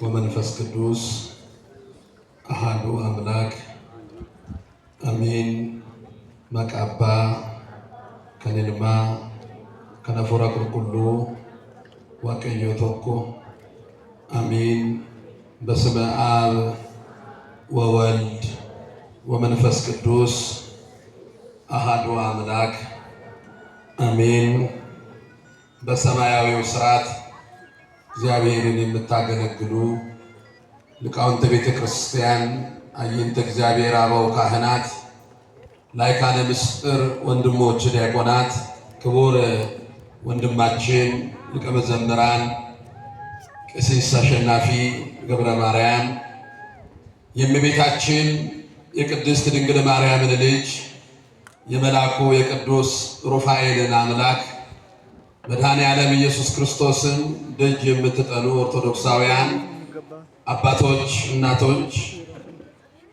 ወመንፈስ ቅዱስ አሐዱ አምላክ አሜን። መቃባ ከነልማ ከነፎራ ቁልቁሉ ዋቀዮ ቶኮ አሜን። በስመ አብ ወወልድ ወመንፈስ ቅዱስ አሐዱ አምላክ አሜን። በሰማያዊው ሥርዓት እግዚአብሔርን የምታገለግሉ ሊቃውንተ ቤተ ክርስቲያን፣ አይንተ እግዚአብሔር አበው ካህናት፣ ላይካነ ምስጢር ወንድሞች ዲያቆናት፣ ክቡር ወንድማችን ሊቀ መዘምራን ቀሲስ አሸናፊ ገብረ ማርያም፣ የእመቤታችን የቅድስት ድንግል ማርያምን ልጅ የመልአኩ የቅዱስ ሩፋኤልን አምላክ መድኃኔ ዓለም ኢየሱስ ክርስቶስን ደጅ የምትጠኑ ኦርቶዶክሳውያን አባቶች፣ እናቶች፣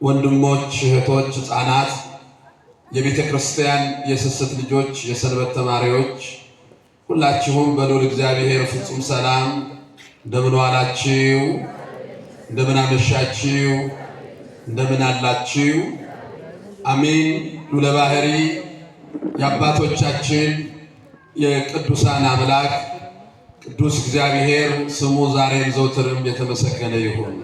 ወንድሞች፣ እህቶች፣ ሕፃናት፣ የቤተ ክርስቲያን የስስት ልጆች፣ የሰንበት ተማሪዎች ሁላችሁም በልዑል እግዚአብሔር ፍጹም ሰላም እንደምን ዋላችሁ? እንደምን አመሻችሁ? እንደምን አላችሁ? አሜን። ሉለ ባሕሪ የአባቶቻችን የቅዱሳን አምላክ ቅዱስ እግዚአብሔር ስሙ ዛሬም ዘውትርም የተመሰገነ ይሁን።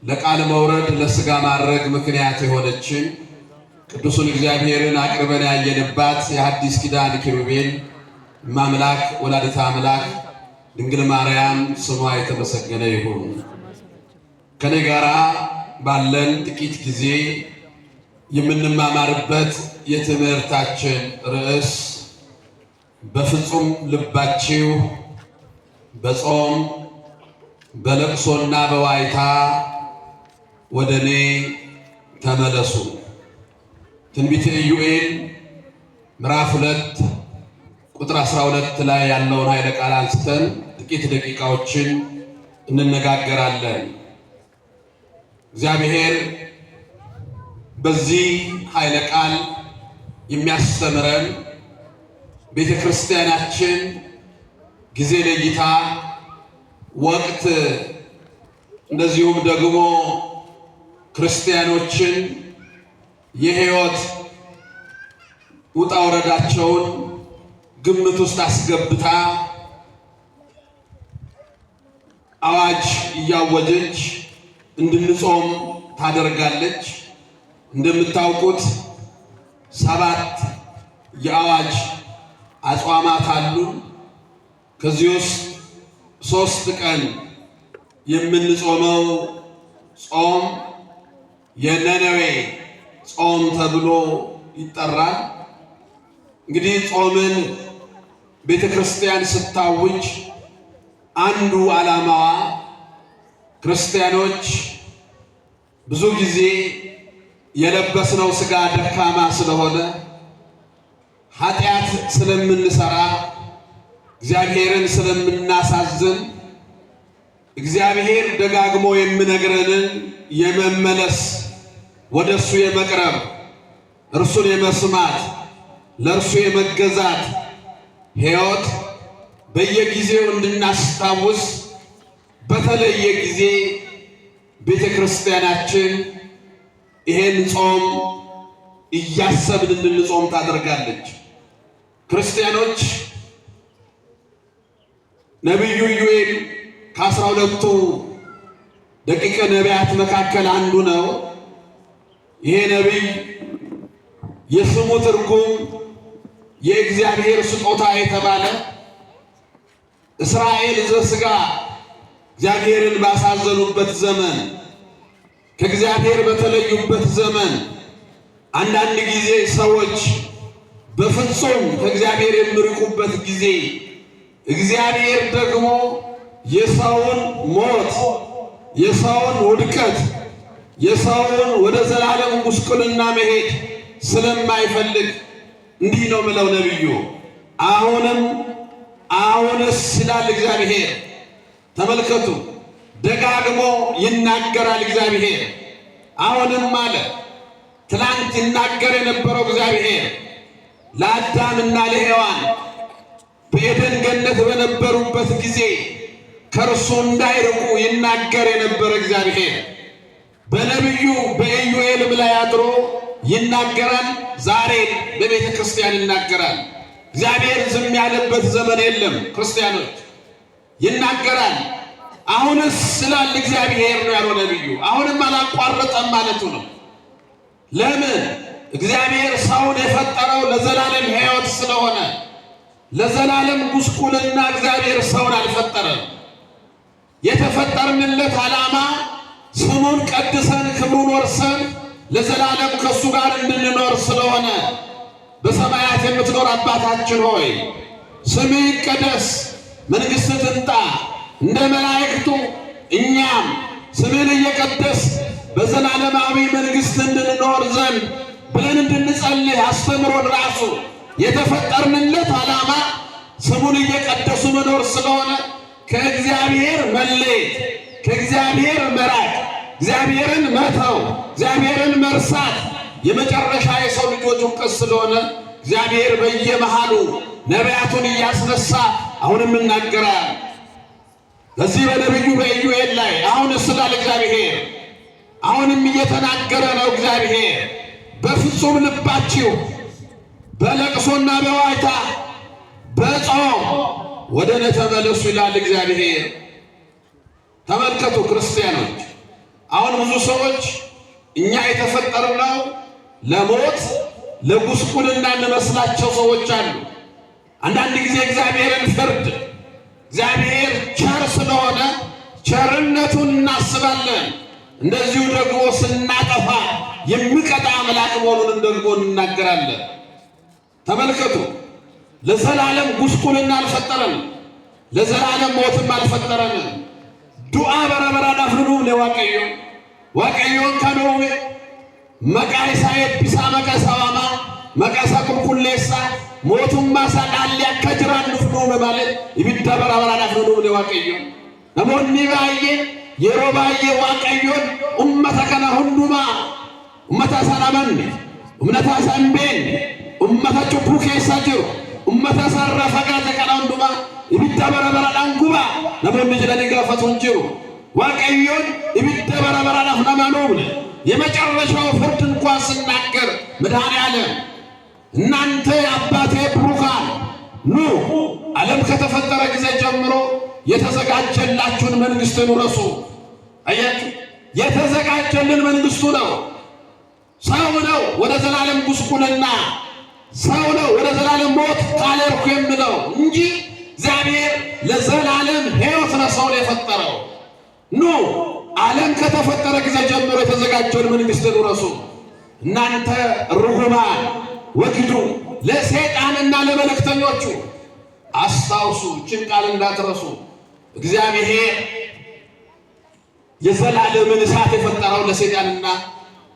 ለቃል መውረድ ለሥጋ ማድረግ ምክንያት የሆነችን ቅዱሱን እግዚአብሔርን አቅርበን ያየንባት የሐዲስ ኪዳን ኪሩቤል ማምላክ ወላዲተ አምላክ ድንግል ማርያም ስሟ የተመሰገነ ይሁን። ከኔ ጋራ ባለን ጥቂት ጊዜ የምንማማርበት የትምህርታችን ርዕስ በፍጹም ልባችሁ በጾም በለቅሶና በዋይታ ወደ እኔ ተመለሱ። ትንቢተ ኢዩኤል ምዕራፍ 2 ቁጥር 12 ላይ ያለውን ኃይለ ቃል አንስተን ጥቂት ደቂቃዎችን እንነጋገራለን። እግዚአብሔር በዚህ ኃይለ ቃል የሚያስተምረን ቤተ ክርስቲያናችን ጊዜ ለይታ ወቅት እንደዚሁም ደግሞ ክርስቲያኖችን የሕይወት ውጣ ወረዳቸውን ግምት ውስጥ አስገብታ አዋጅ እያወጀች እንድንጾም ታደርጋለች። እንደምታውቁት 7 የአዋጅ አጽዋማት አሉ። ከዚህ ውስጥ 3 ቀን የምንጾመው ጾም የነነዌ ጾም ተብሎ ይጠራል። እንግዲህ ጾምን ቤተ ክርስቲያን ስታውጅ አንዱ ዓላማዋ ክርስቲያኖች ብዙ ጊዜ የለበስነው ሥጋ ደካማ ስለሆነ ኃጢአት ስለምንሰራ እግዚአብሔርን ስለምናሳዝን እግዚአብሔር ደጋግሞ የሚነግረንን የመመለስ ወደሱ የመቅረብ እርሱን የመስማት ለእርሱ የመገዛት ሕይወት በየጊዜው እንድናስታውስ በተለየ ጊዜ ቤተ ክርስቲያናችን ይሄን ጾም እያሰብን እንድንጾም ታደርጋለች። ክርስቲያኖች ነቢዩ ኢዩኤል ከ12ቱ ደቂቀ ነቢያት መካከል አንዱ ነው። ይሄ ነቢይ የስሙ ትርጉም የእግዚአብሔር ስጦታ የተባለ እስራኤል ዘሥጋ እግዚአብሔርን ባሳዘኑበት ዘመን ከእግዚአብሔር በተለዩበት ዘመን አንዳንድ ጊዜ ሰዎች በፍጹም ከእግዚአብሔር የሚርቁበት ጊዜ እግዚአብሔር ደግሞ የሰውን ሞት፣ የሰውን ውድቀት፣ የሰውን ወደ ዘላለም ጉስቁልና መሄድ ስለማይፈልግ እንዲህ ነው ምለው ነቢዩ አሁንስ ይላል እግዚአብሔር። ተመልከቱ፣ ደጋግሞ ይናገራል እግዚአብሔር። አሁንም አለ። ትላንት ይናገር የነበረው እግዚአብሔር ለአዳምና ለሔዋን በኤደን ገነት በነበሩበት ጊዜ ከእርሱ እንዳይርቁ ይናገር የነበረ እግዚአብሔር በነቢዩ በኢዩኤልም ላይ አድሮ ይናገራል። ዛሬ በቤተ ክርስቲያን ይናገራል። እግዚአብሔር ዝም ያለበት ዘመን የለም። ክርስቲያኖች ይናገራል። አሁንስ ስላል እግዚአብሔር ነው ያለው ነቢዩ። አሁንም አላቋረጠም ማለቱ ነው። ለምን? እግዚአብሔር ሰውን የፈጠረው ለዘላለም ሕይወት ስለሆነ፣ ለዘላለም ጉስቁልና እግዚአብሔር ሰውን አልፈጠረም። የተፈጠርንለት ዓላማ ስሙን ቀድሰን ክብሩን ወርሰን ለዘላለም ከእሱ ጋር እንድንኖር ስለሆነ በሰማያት የምትኖር አባታችን ሆይ ስምህ ይቀደስ፣ መንግሥትህ ትምጣ፣ እንደ መላእክቱ እኛም ስምህን እየቀደስ በዘላለማዊ መንግሥት እንድንኖር ዘንድ ብለን እንድንጸልይ አስተምሮን። ራሱ የተፈጠርንለት ዓላማ ስሙን እየቀደሱ መኖር ስለሆነ ከእግዚአብሔር መለየት፣ ከእግዚአብሔር መራቅ፣ እግዚአብሔርን መተው፣ እግዚአብሔርን መርሳት የመጨረሻ የሰው ልጆች ውቀት ስለሆነ እግዚአብሔር በየመሃሉ ነቢያቱን እያስነሳ አሁንም ይናገራል። በዚህ በነቢዩ በኢዩኤል ላይ አሁን ስላል እግዚአብሔር አሁንም እየተናገረ ነው። እግዚአብሔር በፍጹም ልባችሁ በለቅሶና በዋይታ በጾም ወደ እኔ ተመለሱ ይላል እግዚአብሔር። ተመልከቱ ክርስቲያኖች፣ አሁን ብዙ ሰዎች እኛ የተፈጠርነው ለሞት ለጉስቁልና እንመስላቸው ሰዎች አሉ። አንዳንድ ጊዜ እግዚአብሔርን ፍርድ፣ እግዚአብሔር ቸር ስለሆነ ቸርነቱን እናስባለን። እንደዚሁ ደግሞ ስናጠፋ የሚቀጣ አምላክ መሆኑን ደግሞ እንናገራለን። ተመልከቱ፣ ለዘላለም ጉስቁልና አልፈጠረንም፣ ለዘላለም ሞትም አልፈጠረንም። ዱዓ በረበራ ዳፍኑም ለዋቀዮ ዋቀዮን ከኖዌ መቃይሳ የፒሳ መቀሳዋማ መቀሳ ቁልቁሌሳ ሞቱማ ሳዳል ያከጅራን ንፍኖ ማለት ይብዳ በረበራ ዳፍኑም ለዋቀዮ ነሞኒ ባዬ የሮባዬ ዋቀዮን ኡመተ ከነ ሁንዱማ ኡመታ ሰላመን ኡምነታ ሰንቤን ኡመታ ጩቡ ኬሳ ጅሩ ኡመታ ሰራ ፈጋተ ከነ ሁንዱማ ይብዳ በረበራ ዳንጉባ ነሞኒ ጅለኒ ጋፈቱን ጅሩ ዋቀዮን ይብዳ በረበራ ዳፍናማኖብነ የመጨረሻው ፍርድ እንኳን ስናገር መድኃኔዓለም እናንተ አባቴ ብሩካን ኑ ዓለም ከተፈጠረ ጊዜ ጀምሮ የተዘጋጀላችሁን መንግሥትን ውረሱ። አያችሁ፣ የተዘጋጀልን መንግሥቱ ነው። ሰው ነው ወደ ዘላለም ጉስቁልና፣ ሰው ነው ወደ ዘላለም ሞት ካለርኩ የምለው እንጂ እግዚአብሔር ለዘላለም ሕይወት ነው ሰውን የፈጠረው። ኑ ዓለም ከተፈጠረ ጊዜ ጀምሮ የተዘጋጀውን መንግሥትን ውረሱ። እናንተ ርጉማን ወግዱ፣ ለሰይጣንና ለመልእክተኞቹ አስታውሱ። ይህችን ቃል እንዳትረሱ። እግዚአብሔር የዘላለምን እሳት የፈጠረው ለሰይጣንና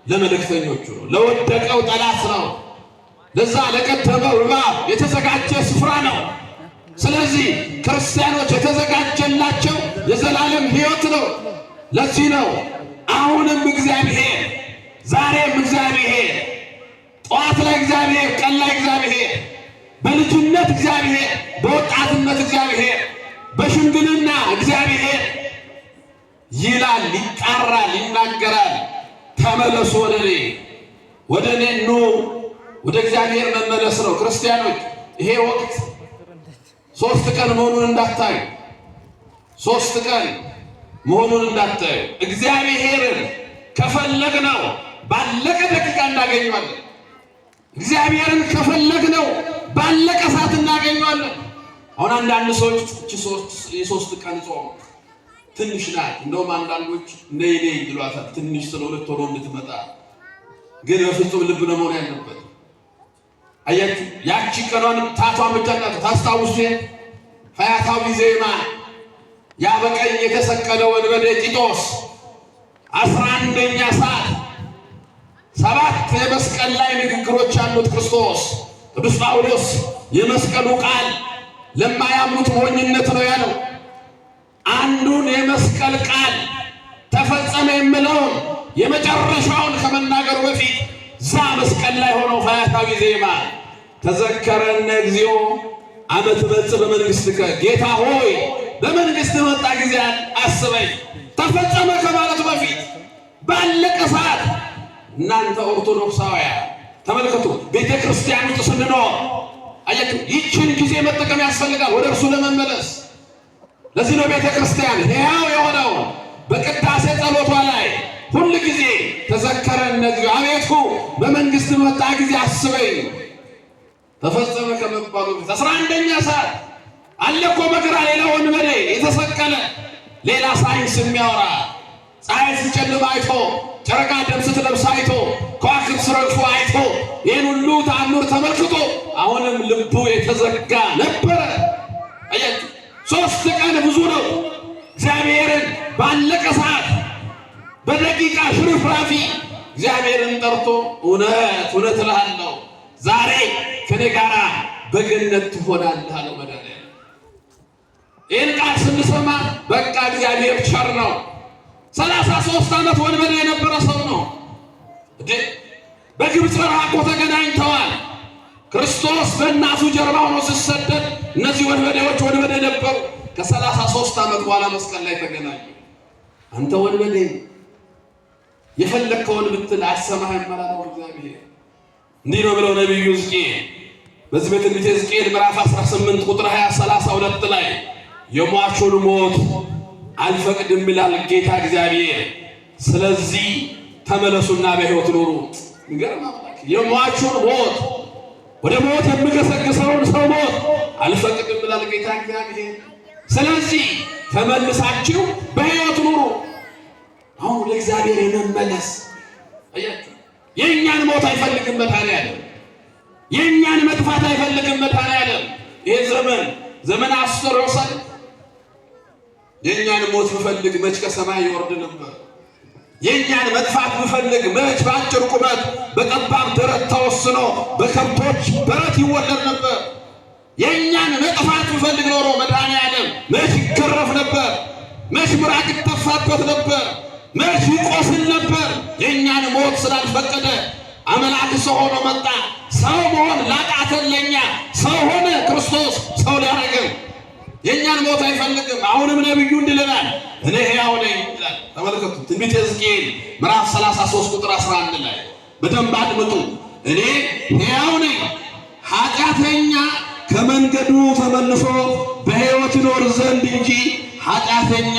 ለመልእክተኞቹ ነው። ለወደቀው ጠላት ነው። ለዛ ለቀደመው እባብ የተዘጋጀ ስፍራ ነው። ስለዚህ ክርስቲያኖች የተዘጋጀላቸው የዘላለም ሕይወት ነው። ለዚህ ነው አሁንም እግዚአብሔር፣ ዛሬም እግዚአብሔር፣ ጠዋት ላይ እግዚአብሔር፣ ቀን ላይ እግዚአብሔር፣ በልጅነት እግዚአብሔር፣ በወጣትነት እግዚአብሔር፣ በሽምግልና እግዚአብሔር ይላል፣ ይጣራል፣ ይናገራል። ተመለሱ ወደ እኔ ኑ። ወደ እግዚአብሔር መመለስ ነው። ክርስቲያኖች ይሄ ወቅት 3 ቀን መሆኑን እንዳታዩ፣ 3 ቀን መሆኑን እንዳታዩ። እግዚአብሔርን ከፈለግነው ባለቀ ደቂቃ እናገኘዋለን። እግዚአብሔርን ከፈለግነው ባለቀ ሰዓት እናገኘዋለን። አሁን አንዳንድ ሰዎች የ3 ቀን ጾም ትንሽ ናት፣ እንደውም አንዳንዶች ነይ ይሏታል፣ ትንሽ ስለሆነ ቶሎ እንድትመጣ። ግን በፍጹም ልብ ነው መሆን ያለበት። አያችሁ፣ ያቺ ቀኗን ታቷን ብቻ ታስታውሱ። ፈያታዊ ዜማ ያ በቀኝ የተሰቀለው ወንበዴ ጢጦስ 11ኛ ሰዓት 7 የመስቀል ላይ ንግግሮች ያሉት ክርስቶስ ቅዱስ ጳውሎስ የመስቀሉ ቃል ለማያምኑት ሞኝነት ነው ያለው። አንዱን የመስቀል ቃል ተፈጸመ የምለውን የመጨረሻውን ከመናገሩ በፊት ዛ መስቀል ላይ ሆኖ ፈያታዊ ዜማ ተዘከረነ እግዚኦ አመ ትመጽእ በመንግሥትከ፣ ጌታ ሆይ በመንግሥት መንግስት መጣ ጊዜ አስበኝ። ተፈጸመ ከማለቱ በፊት ባለቀ ሰዓት እናንተ ኦርቶዶክሳውያን ተመልከቱ፣ ቤተ ክርስቲያን ውስጥ ስንኖር አያችሁ፣ ይህችን ጊዜ መጠቀም ያስፈልጋል ወደ እርሱ ለመመለስ። ለዚህ ነው ቤተ ክርስቲያን ሕያው የሆነው በቅዳሴ ጸሎቷ ላይ ሁል ጊዜ ተዘከረን እግዚኦ፣ አቤቱ በመንግስት መጣ ጊዜ አስበኝ። ተፈጸመ ከመባሉ በፊት 11ኛ ሰዓት አለ እኮ በግራ ሌላ ወንበዴ የተሰቀለ፣ ሌላ ሳይንስ የሚያወራ ፀሐይ ስትጨልም አይቶ ጨረቃ ደም ስትለብስ አይቶ ከዋክብት ሲረግፉ አይቶ ይህን ሁሉ ተአምር ተመልክቶ አሁንም ልቡ የተዘጋ ነበረ። አያችሁ፣ 3 ቀን ብዙ ነው። እግዚአብሔርን ባለቀ ሰዓት በደቂቃ ሽርፍራፊ እግዚአብሔርን ጠርቶ እውነት እውነት እልሃለሁ ዛሬ ከኔ ጋር በገነት ትሆናለህ አለው መድኃኒዓለም። ይህን ቃል ስንሰማ በቃ እግዚአብሔር ቸር ነው። 33 ዓመት ወንበዴ የነበረ ሰው ነው። በግብፅ በረሃ እኮ ተገናኝተዋል። ክርስቶስ በእናቱ ጀርባ ሆኖ ሲሰደድ እነዚህ ወንበዴዎች ወንበዴ ነበሩ። ከ33 ዓመት በኋላ መስቀል ላይ ተገናኙ። አንተ ወንበዴ የፈለግከውን ብትል አሰማህም አለው እግዚአብሔር። እንዲህ ነው ብለው ነቢዩ ሕዝቅኤል በዚህ በትንቢተ ሕዝቅኤል ምዕራፍ 18 ቁጥር 20-32 ላይ የሟቹን ሞት አልፈቅድም ይላል ጌታ እግዚአብሔር። ስለዚህ ተመለሱና በሕይወት ኑሩ። ይገርም አምላክ። የሟቹን ሞት ወደ ሞት የሚገሰግሰውን ሰው ሞት አልፈቅድም ይላል ጌታ እግዚአብሔር። ስለዚህ ተመልሳችሁ በሕይወት ኑሩ። አሁን ወደ እግዚአብሔር የመመለስ አያችሁ፣ የእኛን ሞት አይፈልግም መድኃኒዓለም። የእኛን መጥፋት አይፈልግም መድኃኒዓለም። ይሄ ዘመን አስር ወሰን የእኛን ሞት ብፈልግ መች ከሰማይ ይወርድ ነበር? የእኛን መጥፋት ብፈልግ መች በአጭር ቁመት በጠባብ ደረት ተወስኖ በከብቶች በረት ይወለድ ነበር? የእኛን መጥፋት ብፈልግ ኖሮ መድኃኒዓለም መች ይገረፍ ነበር? መች ምራቅ ይተፋበት ነበር? መች ይቆስል ነበር? የእኛን ሞት ስላልፈቀደ አምላክ ሰው ሆኖ መጣ። ሰው መሆን ላቃተን ለኛ ሰው ሆነ ክርስቶስ ሰው ሊያደርገን። የእኛን ሞት አይፈልግም። አሁንም ነቢዩ እንዲለናል እኔ ሕያው ነኝ ይላል። ተመልከቱ ትንቢተ ሕዝቅኤል ምዕራፍ 33 ቁጥር 11 ላይ በደንብ አድምጡ። እኔ ሕያው ነኝ፣ ኃጢአተኛ ከመንገዱ ተመልሶ በሕይወት ይኖር ዘንድ እንጂ ኃጢአተኛ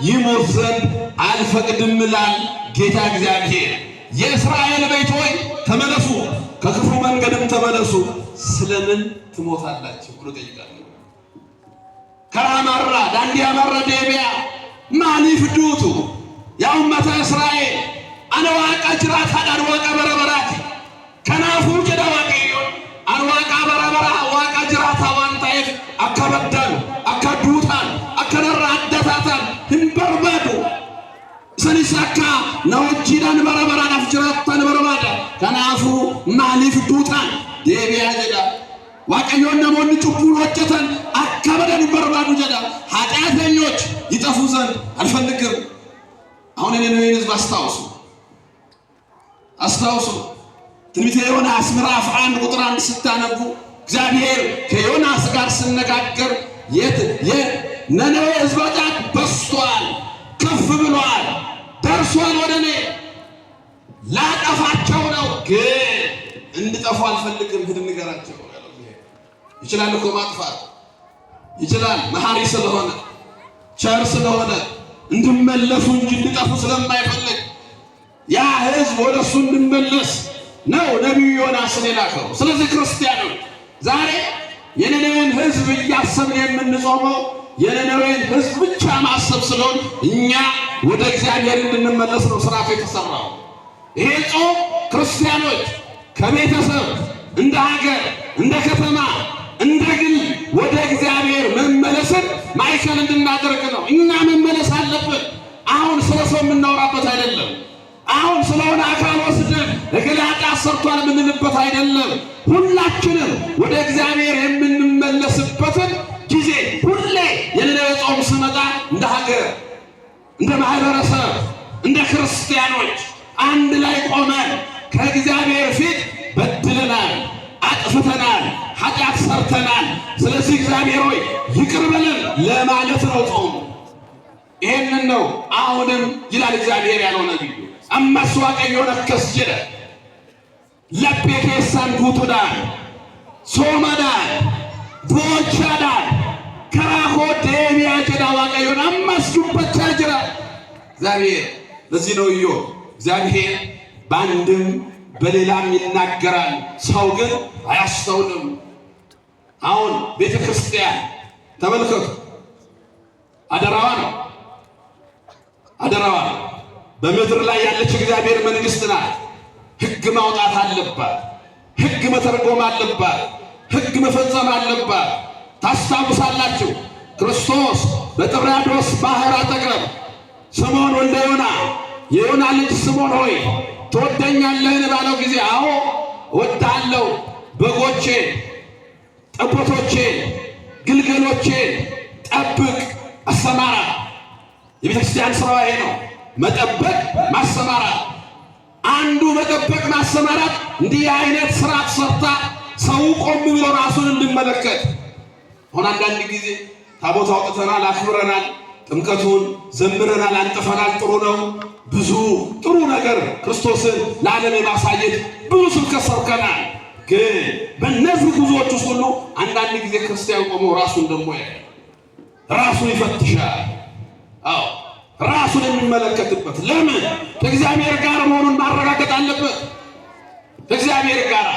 ይሞት ዘንድ አልፈቅድም ይላል ጌታ እግዚአብሔር። የእስራኤል ቤት ሆይ ተመለሱ፣ ከክፉ መንገድም ተመለሱ። ስለምን ትሞታላችሁ ብሎ ጠይቃል። ከራማራ ዳንዲያ ማራ ደቢያ ማሊፍ ዱቱ ያው መተ እስራኤል አንዋቃ ጅራት አንዋቃ በረበራት ከናፉ ጀዳዋቀዮ አንዋቃ በረበራ ዋቃ ጅራት አዋንታይፍ አከበደል አከዱታል አከነራ አደታታል ህንበርባዱ ሰኒሳካ ነውጂዳን በረበራ ናፍጅራታን በረባዳ ከናፉ ማሊፍ ዱታን ደቢያ ጀዳ ዋቀዮን ነሞን ጭቡን ወጨተን አከበደን በረባዱ ጀዳ ኃጢአተኞች ይጠፉ ዘንድ አልፈልግም። አሁን እኔ ነው ህዝብ አስታውሱ ትንቢተ ዮናስ ምዕራፍ 1 ቁጥር 1 ስታነቡ እግዚአብሔር ከዮናስ ጋር ሲነጋገር የነነዌ ህዝብ ኃጢአት በዝቷል፣ ከፍ ብሏል፣ ደርሷል ወደ እኔ ላጠፋቸው ነው፣ ግን እንድጠፉ አልፈልግም። ሂድ ንገራቸው። ይችላል እኮ ማጥፋት ይችላል። መሐሪ ስለሆነ ቸር ስለሆነ እንድመለሱ እንጂ እንድጠፉ ስለማይፈልግ ያ ህዝብ ወደ እሱ እንድመለስ ነው ነቢዩ ዮናስን የላከው። ስለዚህ ክርስቲያኖች ዛሬ የነነዌን ህዝብ እያሰብን የምንጾመው የነነዌን ህዝብ ብቻ ማሰብ ስለሆን እኛ ወደ እግዚአብሔር እንድንመለስ ነው ስርዓቱ የተሰራው። ይሄ ጾም ክርስቲያኖች ከቤተሰብ እንደ ሀገር እንደ ከተማ እንደ ግል ወደ እግዚአብሔር መመለስን ማዕከል እንድናደርግ ነው። እኛ መመለስ አለብን። አሁን ስለ ሰው የምናወራበት አይደለም። አሁን ስለሆነ አካል ወስደን ለገላጣ ሰርቷል የምንልበት አይደለም። ሁላችንም ወደ እግዚአብሔር የምንመለስበትን ጊዜ ሁሌ የነነዌ ጾም ሲመጣ እንደ ሀገር፣ እንደ ማህበረሰብ፣ እንደ ክርስቲያኖች አንድ ላይ ቆመን ከእግዚአብሔር ፊት በድለናል፣ አጥፍተናል፣ ኃጢአት ሰርተናል። ስለዚህ እግዚአብሔር ሆይ ይቅር በለን ለማለት ነው ጾሙ። ነው አሁንም ይላል እግዚአብሔር ያለው ነብዩ አማስ ዋቀዮ ነከስ ጅረ ለቤቴሳን ጉቱዳን ሶማዳን ቦቻዳን ከራሆ ደሚያ ጀዳ ዋቀዮ አማስ ዱበቻ ጅራ እግዚአብሔር ለዚህ ነው እግዚአብሔር ባንድም በሌላም ይናገራል ሰው ግን አያስተውልም አሁን ቤተክርስቲያን ተመልከቱ አደራዋ ነው በምድር ላይ ያለች እግዚአብሔር መንግስት ናት ሕግ ማውጣት አለባት ሕግ መተርጎም አለባት ሕግ መፈጸም አለባት ታስታውሳላችሁ ክርስቶስ በጥብርያዶስ ባህር አጠገብ ስምዖን ወልደ ዮና የዮና ልጅ ስምዖን ሆይ ትወደኛለህን ባለው ጊዜ አዎ እወድሃለሁ በጎቼ ጠቦቶቼ ግልገሎቼ ጠብቅ አሰማራ የቤተክርስቲያን ስራዋ ይሄ ነው መጠበቅ ማሰማራት አንዱ መጠበቅ ማሰማራት እንዲህ አይነት ስርዓት ሰርታ ሰው ቆም ብሎ ራሱን እንዲመለከት ሆነ አንዳንድ ጊዜ ታቦት አውጥተናል አክብረናል ጥምቀቱን ዘምረናል አንጥፈናል ጥሩ ነው ብዙ ጥሩ ነገር ክርስቶስን ለዓለም የማሳየት ብዙ ስብከት ሰርተናል ግን በእነዚህ ጉዞዎች ውስጥ ሁሉ አንዳንድ ጊዜ ክርስቲያን ቆሞ ራሱን ደግሞ ራሱን ይፈትሻል ራሱን የሚመለከትበት ለምን ከእግዚአብሔር ጋር መሆኑን ማረጋገጥ አለበት ከእግዚአብሔር ጋር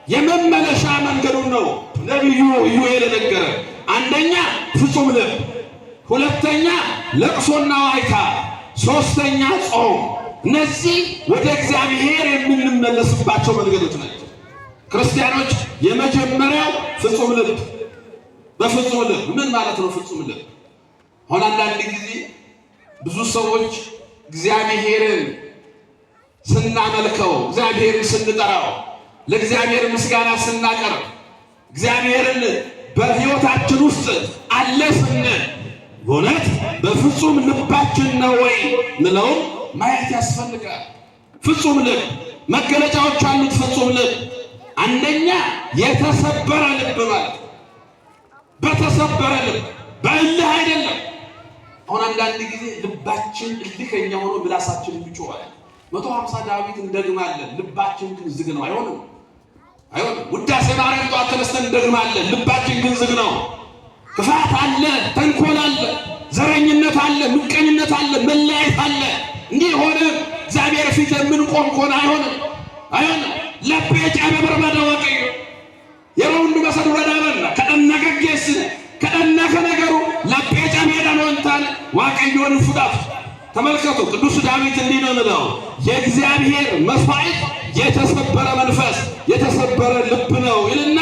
የመመለሻ መንገዱን ነው ነብዩ ኢዩኤል ነገረ አንደኛ ፍጹም ልብ ሁለተኛ ለቅሶና ዋይታ ሶስተኛ ጾም እነዚህ ወደ እግዚአብሔር የምንመለስባቸው መንገዶች ናቸው ክርስቲያኖች የመጀመሪያው ፍጹም ልብ በፍጹም ልብ ምን ማለት ነው ፍጹም ልብ ሆነ አንዳንድ ጊዜ ብዙ ሰዎች እግዚአብሔርን ስናመልከው እግዚአብሔርን ስንጠራው ለእግዚአብሔር ምስጋና ስናቀርብ እግዚአብሔርን በሕይወታችን ውስጥ አለ ስንል በእውነት በፍጹም ልባችን ነው ወይ ምለው ማየት ያስፈልጋል ፍጹም ልብ መገለጫዎች አሉት ፍጹም ልብ አንደኛ የተሰበረ ልብ ማለት በተሰበረ ልብ በእልህ አይደለም አሁን አንዳንድ ጊዜ ልባችን እልከኛ ሆኖ ምላሳችን ይጮሃል 150 ዳዊት እንደግማለን ልባችን ግን ዝግ ነው አይሆንም ውዳሴ ማርያም ጧት ተነስተን እንደግማለን ልባችን ግን ዝግ ነው ክፋት አለ ተንኮል አለ ዘረኝነት አለ ምቀኝነት አለ መለያየት አለ እንዲህ ሆነ እግዚአብሔር ፊት ምን ቆም ኮን አይሆንም ለቤጫ በበርባዳ ወቀዩ የሮንዱ መሰዱራዳና ከነገገስ ከነገሩ ለቤጫ ሜዳ ነው እንታን ዋቀዩን ፍዳፍ ተመልከቱ ቅዱስ ዳዊት እንዲህ ነው የሚለው የእግዚአብሔር መስዋዕት የተሰበረ መንፈስ የተሰበረ ልብ ነው ይልና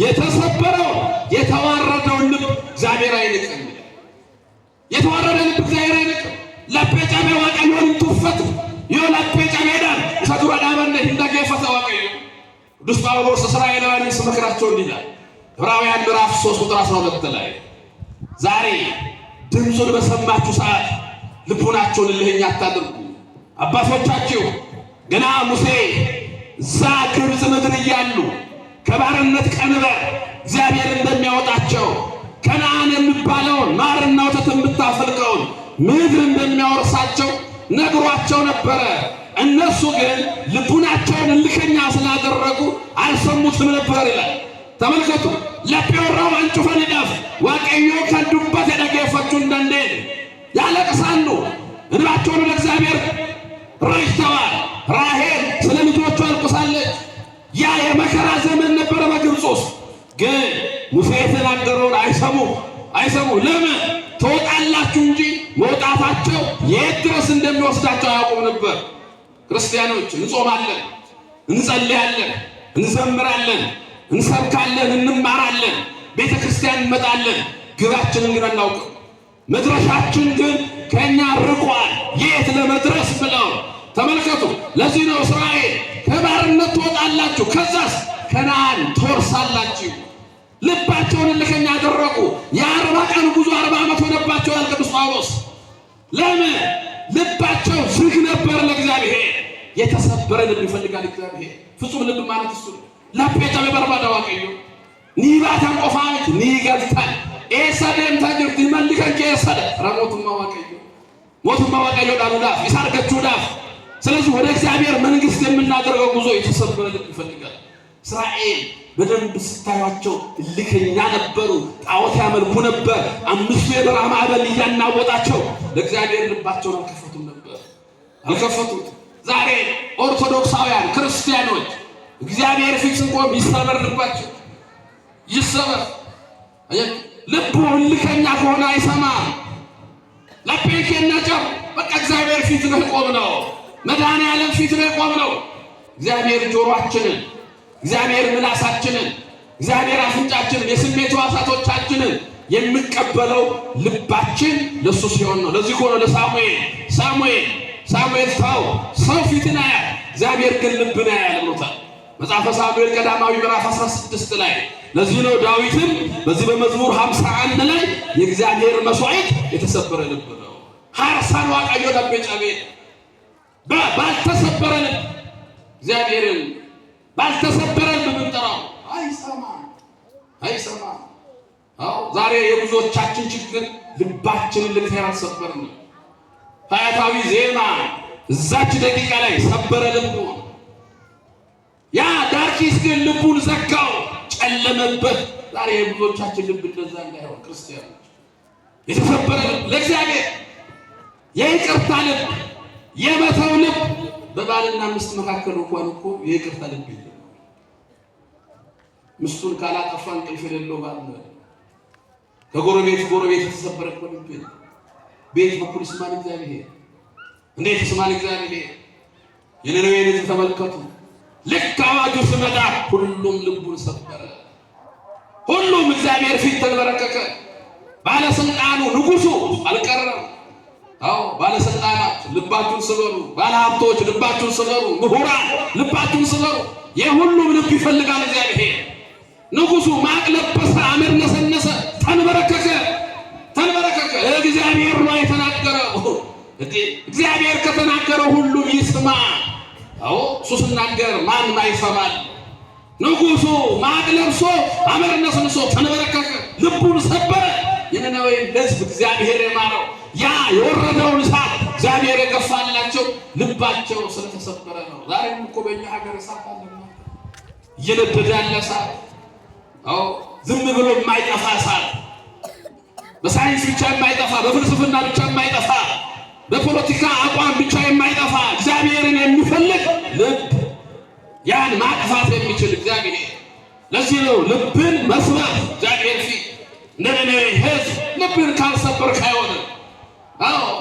የተሰበረው የተዋረደው ልብ እግዚአብሔር አይንቅም የተዋረደ ልብ እግዚአብሔር አይንቅም ለቤጫ ዋቀዩን ትፈቱ የለቤጫ ሜዳን ሰዱራዳና እንደገፈተ ዋቀዩ ቅዱስ ጳውሎስ እስራኤላውያንን ሲመክራቸው እንዲህ ይላል ዕብራውያን ምዕራፍ 3 ቁጥር 12 ላይ ዛሬ ድምፁን በሰማችሁ ሰዓት ልቡናችሁን እልህኛ አታድርጉ አባቶቻችሁ ገና ሙሴ እዛ ግብፅ ምድር እያሉ ከባርነት ቀንበር እግዚአብሔር እንደሚያወጣቸው ከነዓን የሚባለውን ማርና ወተት የምታፈልቀውን ምድር እንደሚያወርሳቸው ነግሯቸው ነበረ እነሱ ግን ልቡናቸውን እልከኛ ስላደረጉ አልሰሙትም ነበር ይላል ተመልከቱ ለቢወራው አንጩፈን ይዳፍ ዋቀዮ ከዱበት የደገፈቹ እንደንዴ ያለቅሳሉ እንባቸውን ለእግዚአብሔር ረጅተዋል ራሔል ስለ ልጆቿ አልቅሳለች ያ የመከራ ዘመን ነበረ በግብፅ ውስጥ ግን ሙሴ የተናገረውን አይሰሙ ለምን ተወጣላችሁ እንጂ መውጣታቸው የት ድረስ እንደሚወስዳቸው አያውቁም ነበር ክርስቲያኖች እንጾማለን እንጸልያለን እንዘምራለን እንሰብካለን እንማራለን ቤተክርስቲያን እንመጣለን ግባችንን ግን አናውቅም መድረሻችን ግን ከኛ ርቋል የት ለመድረስ ብለው ተመልከቱ ለዚህ ነው እስራኤል ከባርነት ትወጣላችሁ ከዛስ ከነዓን ትወርሳላችሁ ልባቸውን እልከኛ አደረጉ የ40 ቀን ጉዞ 40 ዓመት ሆነባቸው ያለ ቅዱስ ጳውሎስ ለምን ልባቸው ዝግ ነበር ለእግዚአብሔር የተሰበረ ልብ ይፈልጋል እግዚአብሔር ፍጹም ልብ ማለት እሱ ለቤጫ በበርባዳ ዋቀዩ ኒባታን ቆፋት ኒጋልታል ኤሳደም ታጅርት መልከን ከኤሳደ ረሞቱማ ዋቀዩ ሞቱን ማዋቀዮ ዳፍ ይሳርከችሁ ዳፍ። ስለዚህ ወደ እግዚአብሔር መንግስት የምናደርገው ጉዞ የተሰበረ ልብ ይፈልጋል። እስራኤል በደንብ ስታዩቸው ልከኛ ነበሩ። ጣዖት ያመልኩ ነበር። 5 የበረሃ ማዕበል እያናወጣቸው ለእግዚአብሔር ልባቸውን አልከፈቱም። ዛሬ ኦርቶዶክሳውያን ክርስቲያኖች እግዚአብሔር ፊት ስንቆም ይሰበር ልባቸው፣ ይሰበር። ልቡ ልከኛ ከሆነ አይሰማም። ለፔኬና ጨው በቃ እግዚአብሔር ፊት ነው የቆምነው። መድኃኔዓለም ፊት ነው የቆምነው። እግዚአብሔር ጆሮአችንን፣ እግዚአብሔር ምላሳችንን፣ እግዚአብሔር አፍንጫችንን፣ የስሜት ሕዋሳቶቻችንን የሚቀበለው ልባችን ለሱ ሲሆን ነው። ለዚህ ሆነ ሳሙኤል ሰው ፊትን ያያል፣ እግዚአብሔር ግን ልብን ያያል ብሎታል መጽሐፈ ሳሙኤል ቀዳማዊ ምዕራፍ 16 ላይ። ለዚህ ነው ዳዊትም በዚህ በመዝሙር 51 ላይ የእግዚአብሔር መስዋዕት የተሰበረ ልብ ነው። ሐርሳን ዋቃዮ ለበጨቤ ባልተሰበረ ልብ እግዚአብሔርን ባልተሰበረ ልብ ብንጠራው አይሰማም። ዛሬ የብዙዎቻችን ችግር ልባችንን ልንሰበር ነው። ፈያታዊ ዜማ እዛች ደቂቃ ላይ ሰበረ ልቡ። ያ ዳርኪስ ግን ልቡን ዘጋው፣ ጨለመበት። ዛሬ የብዙዎቻችን ልብ እንደዛ እንዳይሆን ክርስቲያኖች የተሰበረ ልብ ለእግዚአብሔር የይቅርታ ልብ፣ የመተው ልብ። በባልና ሚስት መካከል እንኳን እኮ የይቅርታ ልብ የለም። ሚስቱን ካላጠፋ እንቅልፍ የሌለው ባል ነው። ከጎረቤት የተሰበረ እኮ ልብ የለም። ቤት በኩል ይስማል እግዚአብሔር። እንዴት ይስማል እግዚአብሔር? የነነዌን ሕዝብ ተመልከቱ። ልክ አዋጁ ሲመጣ ሁሉም ልቡን ሰበረ። ሁሉም እግዚአብሔር ፊት ተንበረከከ። ባለስልጣኑ ንጉሱ አልቀረም። ባለስልጣናት ልባችሁን ስበሩ፣ ባለሀብቶች ልባችሁን ስበሩ፣ ምሁራን ልባችሁን ስበሩ። የሁሉም ልብ ይፈልጋል እግዚአብሔር። ንጉሱ ማቅ ለበሰ፣ አመድ ነሰነሰ፣ ተንበረከከ። እግዚአብሔር ነው የተናገረው። እግዚአብሔር ከተናገረው ሁሉም ይስማ። እሱ ሲናገር ማን አይሰማል? ንጉሱ ማቅ ለብሶ አመድ ነስንሶ ተንበረከከ፣ ልቡን ሰበረ። የነነዌን ሕዝብ እግዚአብሔር የማረው ያ የወረደውን እሳት እግዚአብሔር የገፋላቸው ልባቸው ስለተሰበረ ነው። ዛሬም እኮ በእኛ ሀገር እሳት አለና እየነደደ ያለ እሳት፣ ዝም ብሎ የማይጠፋ እሳት፣ በሳይንስ ብቻ የማይጠፋ፣ በፍልስፍና ብቻ የማይጠፋ፣ በፖለቲካ አቋም ብቻ የማይጠፋ እግዚአብሔርን የሚፈልግ ልብ፣ ያን ማጥፋት የሚችል እግዚአብሔር። ለዚህ ነው ልብን መስበር እግዚአብሔር ፊት እንደነነዌ ሕዝብ ልብን ካልሰበርክ አይሆንም።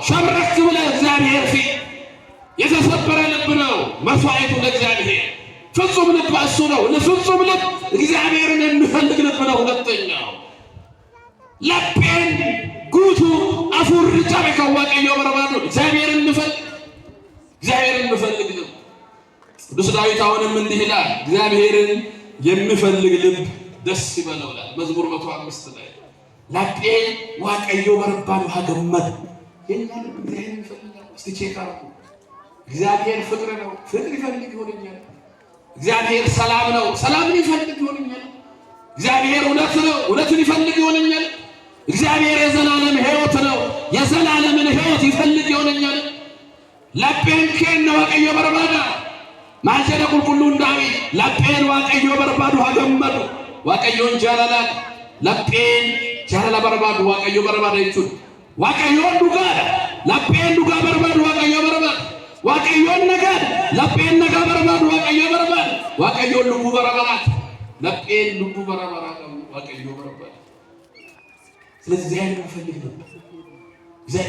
ሸብረክ ብለህ እግዚአብሔር ፊት የተሰበረ ልብ ነው መስዋዕቱ ለእግዚአብሔር። ፍጹም ልብ እሱ ነው። ለፍጹም ልብ እግዚአብሔርን የሚፈልግ ልብ ነው። ሁለተኛው ለጴን ጉቱ አፉር ጫበ ከዋቀዮ በረባዶ እግዚአብሔርን የሚፈልግ ልብ። ቅዱስ ዳዊት አሁንም እንዲህ ይላል፣ እግዚአብሔርን የሚፈልግ ልብ ደስ ይበለው ይላል መዝሙር 105 ላይ። ላጴን ዋቀዮ በረባዶ ሀገመት የኛ ልብ እግዚአብሔርን ይፈልጋል። እስቲ ቼክ አድርጉ። እግዚአብሔር ፍቅር ነው፣ ፍቅር ይፈልግ ይሆንኛል። እግዚአብሔር ሰላም ነው፣ ሰላምን ይፈልግ ይሆንኛል። እግዚአብሔር እውነት ነው፣ እውነትን ይፈልግ ይሆንኛል። እግዚአብሔር የዘላለም ሕይወት ነው፣ የዘላለምን ሕይወት ይፈልግ ይሆንኛል። ላጴን ኬን ዋቀዮ በረባዳ ማጀደ ቁልቁሉ እንዳዊ ላጴን ዋቀዮ በረባዶ ሀገመዱ ዋቀዮን ጃላላል ላጴን ጃላላ በረባዶ ዋቀዮ በረባዳ ይቹን ዋቀዮን ዱጋር ላጴን ዱጋ በረባዶ ዋቀዮ በረባድ ዋቀዮን ነገር ላጴን ነጋ በረባዶ ዋቀዮ በረባድ ዋቀዮን ልቡ በረባራት ላጴን ልቡ በረባራት ዋቀዮ በረባድ። ስለዚህ እግዚአብሔር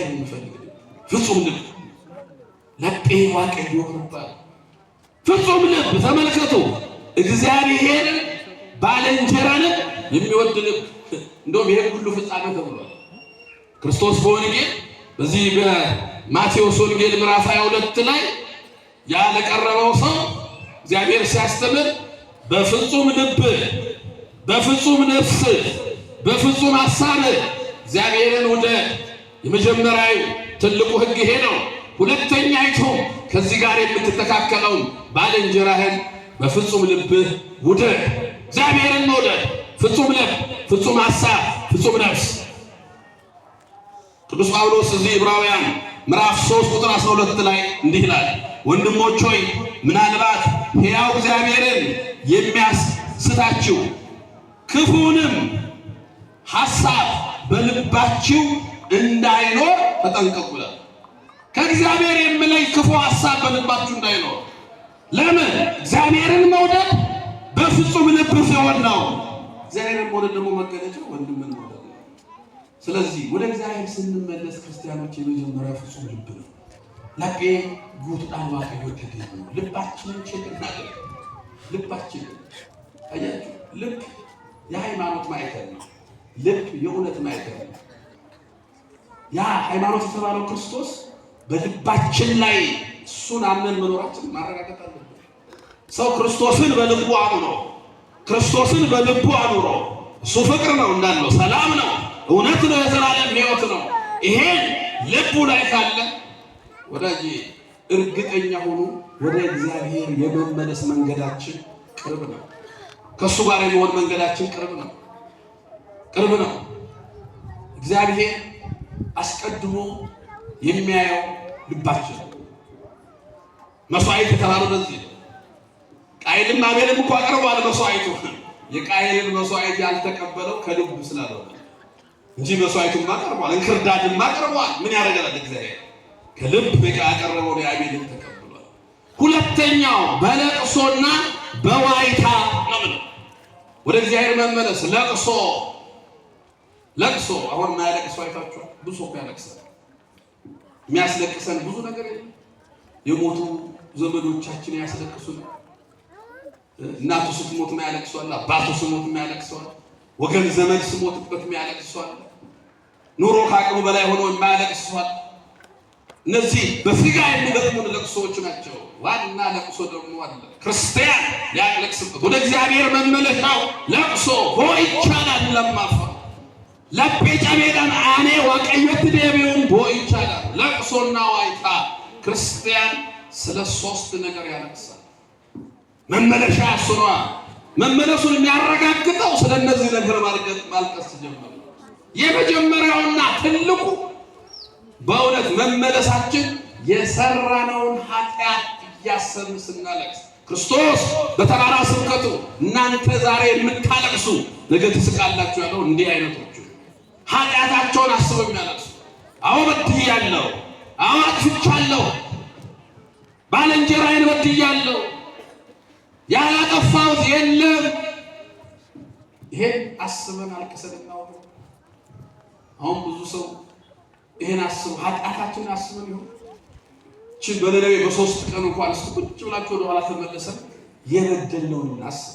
የሚፈልግ ልብ ፍጹም ልብ ላጴን ዋቀዮ በረባድ ፍጹም ልብ። ተመልከቱ፣ እግዚአብሔር ባልንጀራን የሚወድ ልብ። እንደውም ይሄ ሁሉ ፍጻሜ ተብሏል። ክርስቶስ በወንጌል በዚህ በማቴዎስ ወንጌል ምዕራፍ 22 ላይ ያለቀረበው ሰው እግዚአብሔር ሲያስተምር በፍጹም ልብ፣ በፍጹም ነፍስ፣ በፍጹም ሐሳብ እግዚአብሔርን ውደድ። የመጀመሪያው ትልቁ ሕግ ይሄ ነው። ሁለተኛይቱ ከዚህ ጋር የምትተካከለው ባልንጀራህን በፍጹም ልብህ ውደድ። እግዚአብሔርን መውደድ ፍጹም ልብ፣ ፍጹም ሐሳብ፣ ፍጹም ነፍስ። ቅዱስ ጳውሎስ እዚህ ዕብራውያን ምዕራፍ 3 ቁጥር 12 ላይ እንዲህ ይላል፣ ወንድሞች ሆይ ምናልባት ሕያው እግዚአብሔርን የሚያስታችሁ ክፉንም ሐሳብ በልባችሁ እንዳይኖር ተጠንቀቁ። ከእግዚአብሔር የሚለይ ክፉ ሐሳብ በልባችሁ እንዳይኖር። ለምን? እግዚአብሔርን መውደድ በፍጹም ልብ ሲሆን ነው። እግዚአብሔርን መውደድ ደግሞ መገለጫው ወንድምን መውደድ ነው። ስለዚህ ወደ እግዚአብሔር ስንመለስ ክርስቲያኖች የመጀመሪያ ፍጹም ልብ ነው። ለቤ ጉት ዳንባ ከወደደ ነው። ልባችንን ቼክ እናድርግ። ልባችን አያችሁ፣ ልብ የሃይማኖት ማዕከል ነው። ልብ የእውነት ማዕከል ነው። ያ ሃይማኖት የተባለው ክርስቶስ በልባችን ላይ እሱን አምነን መኖራችን ማረጋገጥ አለብን። ሰው ክርስቶስን በልቡ አምኖ ክርስቶስን በልቡ አኑሮ እሱ ፍቅር ነው እንዳለው ሰላም ነው፣ እውነት ነው፣ የዘላለም ሕይወት ነው። ይሄን ልቡ ላይ ካለ ወዳጅ እርግጠኛ ሆኖ ወደ እግዚአብሔር የመመለስ መንገዳችን ቅርብ ነው። ከእሱ ጋር የመሆን መንገዳችን ቅርብ ነው፣ ቅርብ ነው። እግዚአብሔር አስቀድሞ የሚያየው ልባችን። መስዋዕት የተባለው ለዚህ ነው። ቃየልም አቤልም እኮ አቀርበዋል መስዋዕቱ። የቃየልን መስዋዕት ያልተቀበለው ከልቡ ስላልሆነ እንጂ መስዋዕቱን አቀርበዋል፣ እንክርዳድም አቀርበዋል። ምን ያደርጋል እግዚአብሔር? ከልብ ያቀረበውን የአቤልን ተቀብሏል። ሁለተኛው በለቅሶና በዋይታ ነው። ወደ እግዚአብሔር መመለስ ለቅሶ ለቅሶ። አሁን ማያለቅሱ አይታችኋል? ብዙ እኮ ያለቅሳል። የሚያስለቅሰን ብዙ ነገር የለም። የሞቱ ዘመዶቻችን ያስለቅሱን። እናቱ ስትሞት የሚያለቅሷል፣ አባቱ ስሞት የሚያለቅሷል፣ ወገን ዘመድ ስሞትበት የሚያለቅሷል፣ ኑሮ ከአቅሙ በላይ ሆኖ የሚያለቅሷል። እነዚህ በስጋ የሚገጥሙን ለቅሶዎች ናቸው። ዋና ለቅሶ ደግሞ አለ ክርስቲያን ያለቅስበት። ወደ እግዚአብሔር መመለሻው ለቅሶ ሆይ ይቻላል ለማፋ ለቤጫ ሜዳን አኔ ዋቀየት ደቢውን ሆይ ይቻላል። ለቅሶና ዋይታ ክርስቲያን ስለ ሶስት ነገር ያለቅሳል። መመለሻ እሱና መመለሱን የሚያረጋግጠው ስለ እነዚህ ነገር ማልቀስ ጀመረ። የመጀመሪያውና ትልቁ በእውነት መመለሳችን የሰራነውን ኃጢአት እያሰብን ስናለቅስ። ክርስቶስ በተራራ ስብከቱ እናንተ ዛሬ የምታለቅሱ ነገ ትስቃላችሁ ያለው እንዲህ አይነቶቹ ኃጢአታቸውን አስበው የሚያለቅሱ። አዎ በድያለሁ፣ አዎ አጥፍቻለሁ፣ ባልንጀራዬን በድያለሁ፣ ያላጠፋሁት የለም። ይሄን አስበን አልቅሰን እናውቅ። አሁን ብዙ ሰው ይሄን አስቡ ኃጢአታችንን አስበን ይሁን እቺ በነነዌ በሶስት ቀን እንኳን እስቲ ቁጭ ብላችሁ ወደ ኋላ ተመለሰን የበደልነውን እናስብ።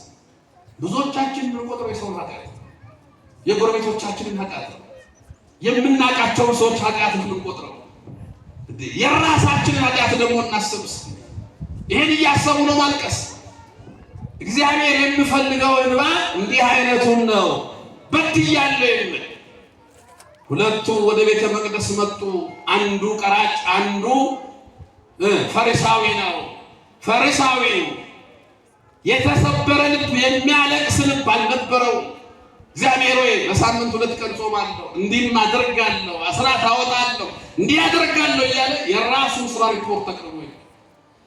ብዙዎቻችን የምንቆጥረው የሰውን ኃጢአት የጎረቤቶቻችንን ኃጢአት የምናውቃቸውን ሰዎች ኃጢአት የምንቆጥረው የራሳችንን ኃጢአት ደግሞ እናስብ። ይሄን እያሰቡ ነው ማልቀስ። እግዚአብሔር የሚፈልገው እንባ እንዲህ አይነቱን ነው። በድያለሁ የሚል ሁለቱ ወደ ቤተ መቅደስ መጡ። አንዱ ቀራጭ፣ አንዱ ፈሪሳዊ ነው። ፈሪሳዊው የተሰበረ ልብ የሚያለቅስ ልብ አልነበረው። እግዚአብሔር ሆይ በሳምንት 2 ቀን ጾማለሁ፣ እንዲህም አደርጋለሁ፣ አስራት አወጣለሁ፣ እንዲህ አደርጋለሁ እያለ የራሱን ስራ ሪፖርት አቅርቦ፣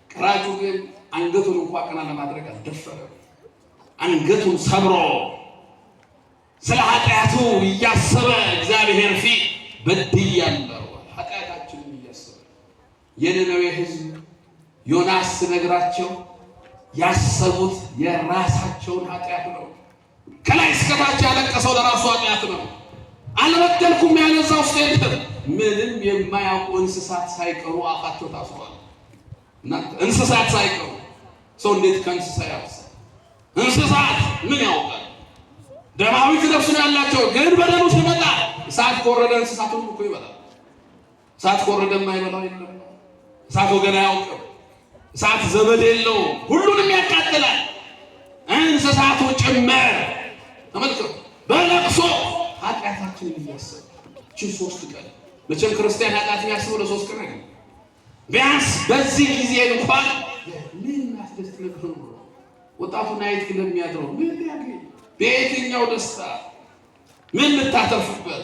ቀራጩ ግን አንገቱን እንኳን ቀና ለማድረግ አልደፈረም። አንገቱን ሰብሮ ስለ ኃጢአቱ እያሰበ እግዚአብሔር ፊት በድያለሁ፣ ኃጢአታችንን እያሰበ። የነነዌ ሕዝብ ዮናስ ሲነግራቸው ያሰቡት የራሳቸውን ኃጢአት ነው። ከላይ እስከታች ያለቀሰው ለራሱ ኃጢአት ነው። አልበደልኩም ያለ እዛ ውስጥ የለም። ምንም የማያውቁ እንስሳት ሳይቀሩ አፋቸው ታስሯል። እንስሳት ሳይቀሩ ሰው እንዴት ከእንስሳ ያብሳል? እንስሳት ምን ያውቃል? ደማዊት ነፍስ ነው ያላቸው። ግን በደሉ ሲመጣ እሳት ከወረደ እንስሳቱን እኮ ይበላል። እሳት ከወረደ የማይበላው የለም። እሳት ወገን አያውቅም። እሳት ዘመድ የለውም። ሁሉንም ያቃጥላል፣ እንስሳቱ ጭምር። ተመልከቱ። በለቅሶ ኃጢአታችንን እያሰብን እቺ 3 ቀን መቼም ክርስቲያን ኃጢአት የሚያስበው ለ3 ቀን አይደለም። ቢያንስ በዚህ ጊዜ እንኳን ምን ማስደስት ነገር ነው? ወጣቱና የት ለሚያድረው ምን ያገኝ? በየትኛው ደስታ ምን ልታተርፍበት?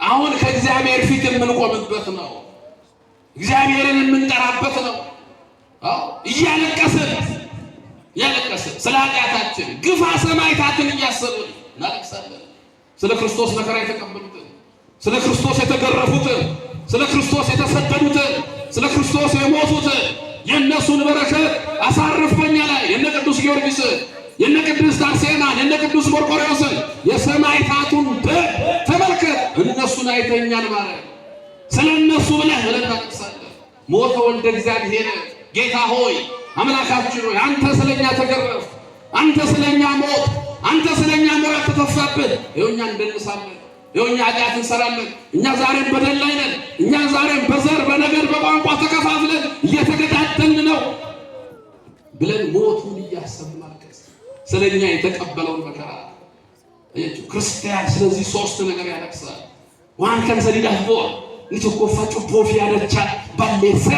አሁን ከእግዚአብሔር ፊት የምንቆምበት ነው። እግዚአብሔርን የምንጠራበት ነው። እያለቀስን ስለ ኃጢአታችን ግፋ ሰማዕታትን እያሰብን እናለቅሳለን። ስለ ክርስቶስ መከራ የተቀበሉትን፣ ስለ ክርስቶስ የተገረፉትን፣ ስለ ክርስቶስ የተሰደዱትን፣ ስለ ክርስቶስ የሞቱትን የእነሱን በረከት አሳርፍ በኛ ላይ። የነ ቅዱስ ጊዮርጊስን፣ የነ ቅድስት አርሴማን፣ የነ ቅዱስ መርቆሬዎስን የሰማዕታቱን ደም ተመልከት። እነሱን አይተኛል ማለት ስለ እነሱ ብለን እናለቅሳለን። ሞተ ወልደ እግዚአብሔር ጌታ ሆይ አምላካችን ሆይ አንተ ስለኛ ተገረፍ፣ አንተ ስለኛ ሞት፣ አንተ ስለኛ ሞት ተተፋብን። ይኸውኛ እንደንሳለን፣ ይኸውኛ ኃጢአት እንሰራለን። እኛ ዛሬም በደል ላይ ነን። እኛ ዛሬም በዘር በነገድ በቋንቋ ተከፋፍለን እየተገዳደልን ነው ብለን ሞቱን እያሰብን ማልቀስ፣ ስለኛ የተቀበለውን መከራ አያችሁ። ክርስቲያን ስለዚህ ሶስት ነገር ያለቅሳል። ዋን ከንሰዲዳፎ ንትኮፋጩ ፖፊ ያለቻ ባሌሳ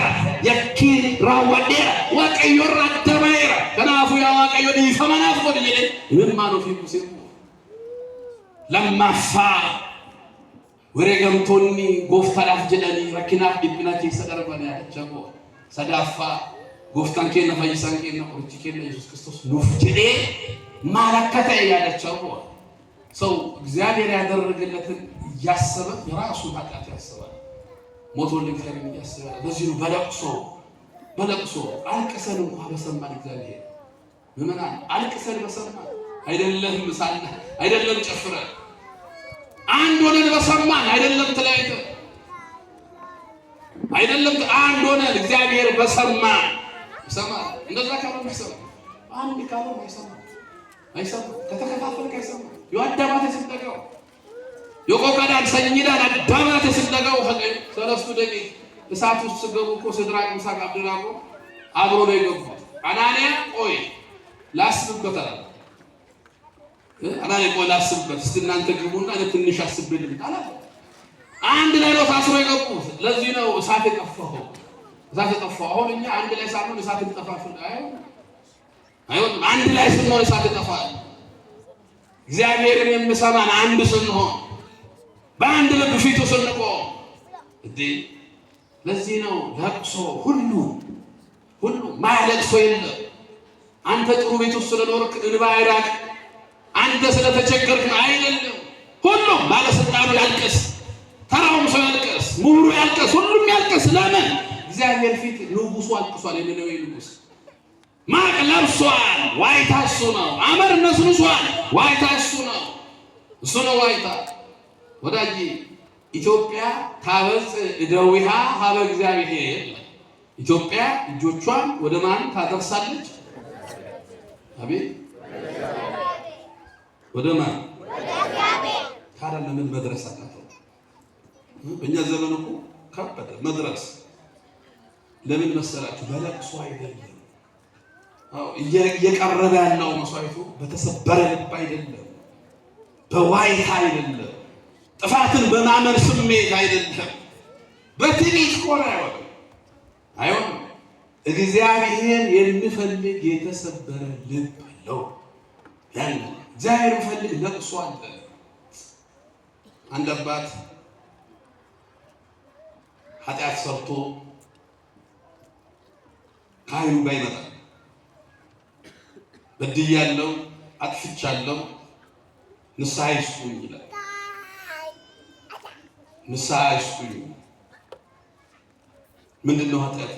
የኪሪ ራዋዴራ ወቀዮራ ደባይራ ከናፉ ያዋቀዮ ዲፈማናፍ ወዲኔ ምንማኖ ፊኩሴ ለማፋ ወሬገምቶኒ ጎፍታላፍ ጀዳኒ ረኪናፍ ዲብናቲ ሰደርባን ያለቻጎ ሰዳፋ ጎፍታን ከነ ፈይሳን ከነ ቁርጭ ከነ ኢየሱስ ክርስቶስ ኑፍ ጀዴ ማራከተ ያለቻጎ ሰው እግዚአብሔር ያደረገለትን ያሰበ የራሱ ኃጢአት ያሰባል። ሞቶ ለእግዚአብሔር ያሰባል። በዚህ ነው በለቅሶ አልቅሰን እንኳን በሰማን እግዚአብሔር ምንማን አልቅሰን በሰማን አይደለም ሳለ አይደለም ጨፍረን አንድ ሆነን በሰማን አይደለም ተለያይተን አይደለም አንድ ሆነን እግዚአብሔር በሰማን ይሰማል። እንደዛ ካለው ይሰማል። አንድ ካለው አይሰማም ከተከፋፈለ አይሰማም። የአዳማት ሲጠጋው የቆቃዳን ሰኝዳን አዳማት ሲጠጋው ሰለስቱ ደቂቅ እሳት ውስጥ ገቡ እኮ ሲድራቅ ሚሳቅ አብደናጎ አብሮ ነው የገቡት። አናንያ ቆይ ላስብበት አለ። አናንያ ቆይ ላስብበት እስቲ እናንተ ግቡና ለትንሽ አስብልኝ አለ። አንድ ላይ ነው ታስሮ የገቡት። ለዚህ ነው እሳት የጠፋው። አሁን እኛ አንድ ላይ ሳይሆን እሳት ይጠፋል። አይሆንም። አንድ ላይ ስንሆን እሳት ይጠፋል። እግዚአብሔርን የምሰማን አንድ ስንሆን በአንድ ልብ ፊቱ ስንቆም ለዚህ ነው ለቅሶ ሁሉ ማለቅሶ የለም። አንተ ጥሩ ቤት ውስጥ ስለኖርክ እንባ አይራቅ፣ አንተ ስለተቸገርክ አይደለም። ሁሉም ባለስልጣኑ ያልቅስ፣ ተራውም ሰው ያልቅስ፣ ምሁሩ ያልቅስ፣ ሁሉም ያልቅስ። ለምን? እግዚአብሔር ፊት ንጉሱ አልቅሷል። የነነዌ ንጉስ ማቅ ለብሷል። ዋይታ እሱ ነው። አመር ነስንሷል። ዋይታ እሱ ነው ዋይታ። ወዳጅ ኢትዮጵያ ታበጽ እደዊሃ ሀበ እግዚአብሔር። ኢትዮጵያ እጆቿን ወደ ማን ታደርሳለች? አቤት ወደ ማን? ታዲያ ለምን መድረስ አቃተው? በእኛ ዘመን እኮ ከበደ መድረስ። ለምን መሰላችሁ? በለቅሶ አይደለም። እየቀረበ ያለው መስዋዕቱ በተሰበረ ልብ አይደለም፣ በዋይታ አይደለም፣ ጥፋትን በማመን ስሜት አይደለም፣ በትዕቢት ቆራ አይሆንም። እግዚአብሔር የሚፈልግ የተሰበረ ልብ አለው። ያን እግዚአብሔር የሚፈልግ ለቅሶ አለ። አንድ አባት ኃጢአት ሰርቶ ካህኑ ጋር ይመጣል። በድያለሁ፣ አጥፍቻለሁ፣ ንስሐ ይስጡኝ ይላል። ንስሐ ይስጡኝ። ምንድነው ኃጢአት?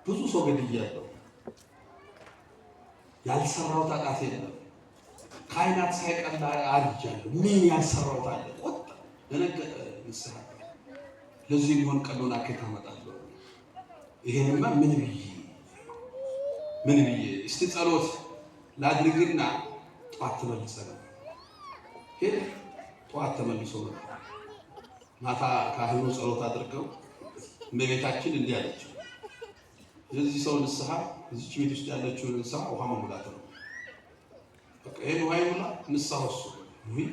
ብዙ ሰው በድያለሁ፣ ያልሰራሁት ኃጢአት የለም። ካህናት ሳይቀር አርጃለሁ፣ ምን ያልሰራሁት አለ? ቆጣ ደነገጠ። ንስሐ ለዚህ የሚሆን ቀኖና ከየት አመጣለሁ? ይሄንማ ምን ብዬ እስቲ ጸሎት ላድርግና ጧት ተመልሰን ሄደ። ጧት ተመልሶ ማታ ካህኑ ጸሎት አድርገው እመቤታችን እንዲህ አለችው፣ የዚህ ሰው ንስሐ እዚች ቤት ውስጥ ያለችው ንስሐ ውሃ መሙላት ነው። በቃ ይሄን ውሃ ይሙላ ንስሐ እሱ ወይ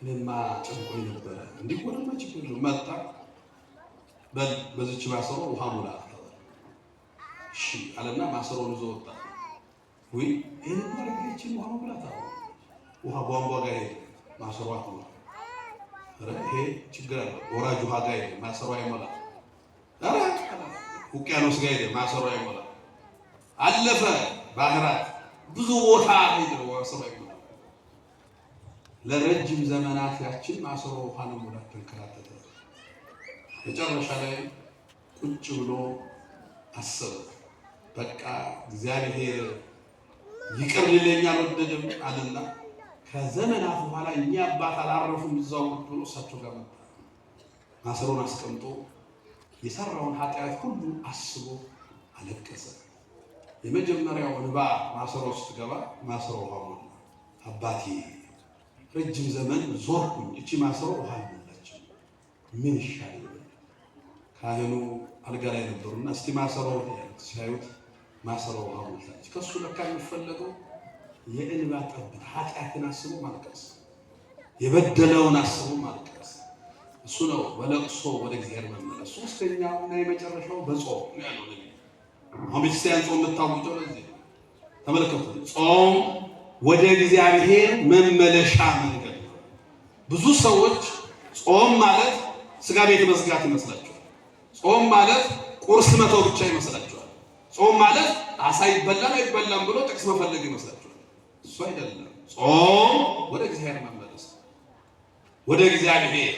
እኔማ ጨንቆኝ ነበረ እንዲህ ወደማ ችግር ነው መጣ። በዚች ማሰሮ ውሃ ሙላ እሺ አለና ማሰሮውን ይዞ ወጣ። ወይ ይሄን ማረጋችን ውሃ ሙላት አለ። ውሃ ቧንቧ ጋር ሄደ፣ ማሰሮ አትሞላ። አረ ይሄ ችግር አለ። ወራጅ ውሃ ጋር ሄደ፣ ማሰሮ አይሞላ። አረ ውቅያኖስ ጋር ሄደ ማሰሮ አይሞላ አለፈ ባህራት ብዙ ቦታ ሄደ ማሰሮ አይሞላ ለረጅም ዘመናት ያችን ማሰሮ ውሃ ነው ሙላት ተንከራተተ መጨረሻ ላይ ቁጭ ብሎ አሰበ በቃ እግዚአብሔር ይቅር ሊለኛል ወደደም አለና ከዘመናት በኋላ እኛ አባት አላረፉም እዛው ቁጭ ብሎ እሳቸው ጋር መጣ ማሰሮን አስቀምጦ የሰራውን ኃጢአት ሁሉ አስቦ አለቀሰ የመጀመሪያው እንባ ማሰሮ ውስጥ ገባ ማሰሮ ውሃ ሞላ አባቴ ረጅም ዘመን ዞርኩኝ እቺ ማሰሮ ውሃ ሞላች ምን ይሻላል ካህኑ አልጋ ላይ ነበሩና እስቲ ማሰሮ ሲያዩት ማሰሮ ውሃ ሞላች ከሱ ለካ የሚፈለገው የእንባ ጠብታ ኃጢአትን አስቦ ማልቀስ የበደለውን አስቦ ማልቀስ እሱ ነው በለቅሶ ወደ እግዚአብሔር መመለስ ሶስተኛው እና የመጨረሻው በጾም ያለው ነው አሁን ቤተክርስቲያን ጾም የምታውጀው ለዚህ ተመልከቱ ጾም ወደ እግዚአብሔር መመለሻ መንገድ ነው ብዙ ሰዎች ጾም ማለት ስጋ ቤት መዝጋት ይመስላቸዋል ጾም ማለት ቁርስ መተው ብቻ ይመስላቸዋል ጾም ማለት አሳ ይበላል አይበላም ብሎ ጥቅስ መፈለግ ይመስላቸዋል እሱ አይደለም ጾም ወደ እግዚአብሔር መመለስ ወደ እግዚአብሔር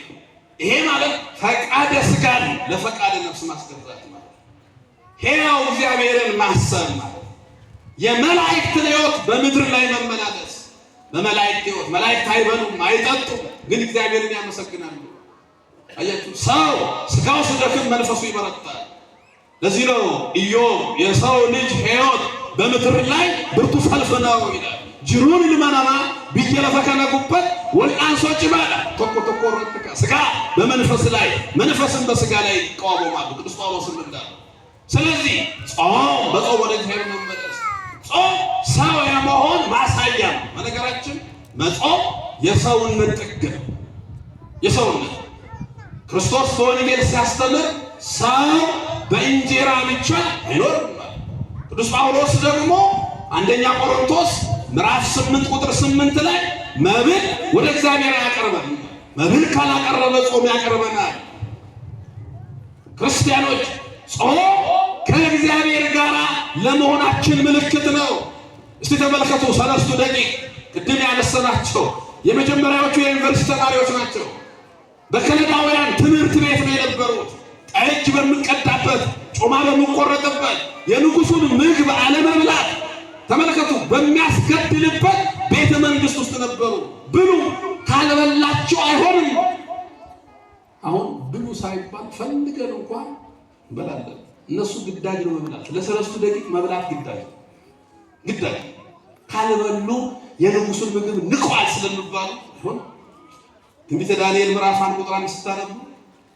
ይሄ ማለት ፈቃደ ስጋን ለፈቃደ ነፍስ ማስገዛት ማለት ሄያው እግዚአብሔርን ማሰብ ማለት የመላእክትን ሕይወት በምድር ላይ መመላለስ በመላእክት ሕይወት መላእክት አይበሉም አይጠጡም ግን እግዚአብሔርን ያመሰግናሉ አያችሁ ሰው ስጋው ሲደክም መንፈሱ ይበረታል ለዚህ ነው ኢዮብ የሰው ልጅ ሕይወት በምድር ላይ ብርቱ ሰልፍ ነው ይላል ጅሩን ልማናማ ቢየለፈከነ ጉበት ወልአንሶች ባላ ተቆረጥከ ስጋ በመንፈስ ላይ መንፈስን በስጋ ላይ ይቃወማሉ ቅዱስ ጳውሎስ እንዳለ ስለዚህ ጾም በጾም ወደ እግዚአብሔር መመለስ ጾም ሰው የመሆን ማሳያ ነው በነገራችን መጾም የሰውነት ጥግ ነው የሰውነት ክርስቶስ በወንጌል ሲያስተምር ሰው በእንጀራ ብቻ አይኖርም ቅዱስ ጳውሎስ ደግሞ አንደኛ ቆሮንቶስ ምዕራፍ 8 ቁጥር 8 ላይ መብል ወደ እግዚአብሔር ያቀርባል መብል ካላቀረበ ጾም ያቀርበናል ክርስቲያኖች ጾም ከእግዚአብሔር ጋር ለመሆናችን ምልክት ነው እስቲ ተመልከቱ 3 ደቂቅ ቅድም ያነሳናቸው የመጀመሪያዎቹ የዩኒቨርሲቲ ተማሪዎች ናቸው በከለዳውያን ትምህርት ቤት ነው የነበሩት ጠጅ በሚቀዳበት ጮማ በሚቆረጥበት የንጉሱን ምግብ አለመብላት ተመልከቱ በሚያስገድልበት ቤተ መንግስት ውስጥ ነበሩ ብሉ ካልበላችሁ አይሆንም አሁን ብሉ ሳይባል ፈልገን እንኳን እንበላለን እነሱ ግዳጅ ነው መብላት ለ3 ደቂቅ መብላት ግዳጅ ካልበሉ የንጉሱን ምግብ ንቋል ስለሚባሉ ይሁን ትንቢተ ዳንኤል ምዕራፍ 1 ቁጥር 5 ስታነቡ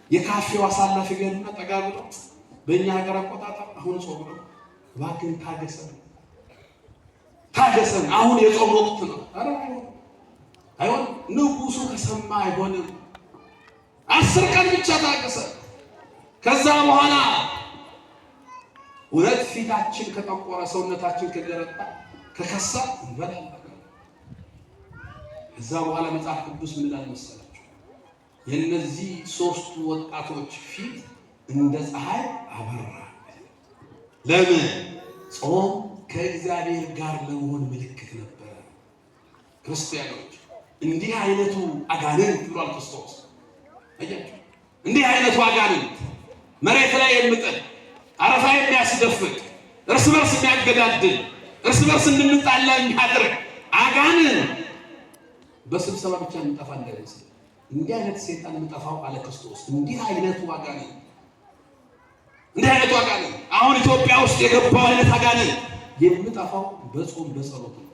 የካፌው አሳላፊ ገና ተጋግጦ በእኛ ሀገር አቆጣጠር አሁን ጾም ነው ባክን ታገሰን አሁን የጾም ወቅት ነው አይሆን ንጉሱ ከሰማ አይሆንም 10 ቀን ብቻ ታገሰ ከዛ በኋላ ወረት ፊታችን ከጠቆረ ሰውነታችን ከገረጣ ከከሳ እንበላለን እዛ በኋላ መጽሐፍ ቅዱስ ምን ይላል መሰላችሁ የነዚህ 3 ወጣቶች ፊት እንደ ፀሐይ አበራ ለምን ጾም ከእግዚአብሔር ጋር ለመሆን ምልክት ነበር ክርስቲያኖች እንዲህ አይነቱ አጋንንት ብሏል ክርስቶስ አያችሁ እንዲህ አይነቱ አጋንንት መሬት ላይ የሚጥል አረፋ የሚያስደፍቅ እርስ በርስ የሚያገዳድል እርስ በርስ እንድንጣላ የሚያደርግ አጋንንት በስብሰባ ብቻ እንጠፋ እንዳይመስል እንዲህ አይነት ሰይጣን እንጠፋው አለ ክርስቶስ እንዲህ አይነቱ አጋንንት አሁን ኢትዮጵያ ውስጥ የገባው አይነት አጋንንት የሚጠፋው በጾም በጸሎት ነው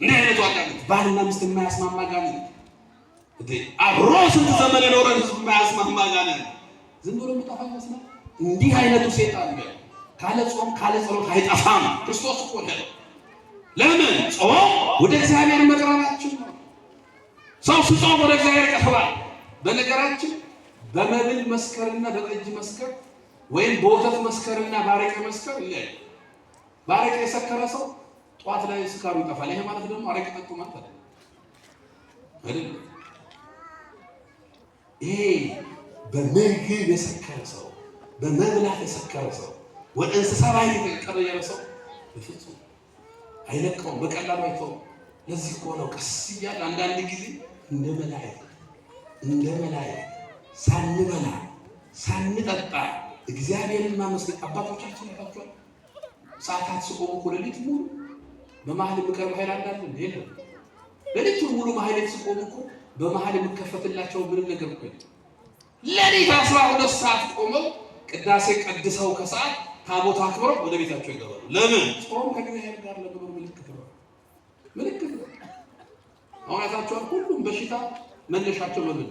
እንዲህ አይነቱ አጋንንት ባልና ሚስት የማያስማማ አጋንንት አብሮ ስንት ዘመን የኖረን ህዝብ የማያስማማ አጋንንት ዝም ብሎ የሚጠፋ ይመስላል እንዲህ አይነቱ ሰይጣን ነው ካለ ጾም ካለ ጸሎት አይጠፋም ክርስቶስ እኮ ነው ለምን ጾም ወደ እግዚአብሔር መቅረባችን ነው ሰው ሲጾም ወደ እግዚአብሔር ይቀርባል በነገራችን በመብል መስከርና በጠጅ መስከር ወይም በወተት መስከርና ባረቄ መስከር ይለያል ባረቄ የሰከረ ሰው ጧት ላይ ስካሩ ይጠፋል ይሄ ማለት ደግሞ አረቄ ጠጡ ማለት አይደለም ይሄ በምግብ የሰከረ ሰው በመብላት የሰከረ ሰው ወደ እንስሳ ባህሪ የተቀየረ ሰው በፍጹም አይለቀውም፣ በቀላሉ አይተውም። ለዚህ እኮ ነው ቀስ እያለ አንዳንድ ጊዜ እንደ መላእክት ሳንበላ ሳንጠጣ እግዚአብሔርን ማመስገን አባቶቻችን ያታቸዋል። ሰዓታት ሲቆሙ እኮ ሌሊት ሙሉ በመሀል የሚቀርብ ኃይል አላለ እንዴ? ሌሊት ሙሉ መሀል ሲቆሙ እኮ በመሀል የሚከፈትላቸው ምንም ነገር እኮ ሌሊት 12 ሰዓት ቆመው ቅዳሴ ቀድሰው ከሰዓት ታቦት አክብረው ወደ ቤታቸው ይገባሉ። ለምን? ጾም ከእግዚአብሔር ጋር ለመኖር ምልክት ነው። አሁን አይታችኋል። ሁሉም በሽታ መነሻቸው ለምን?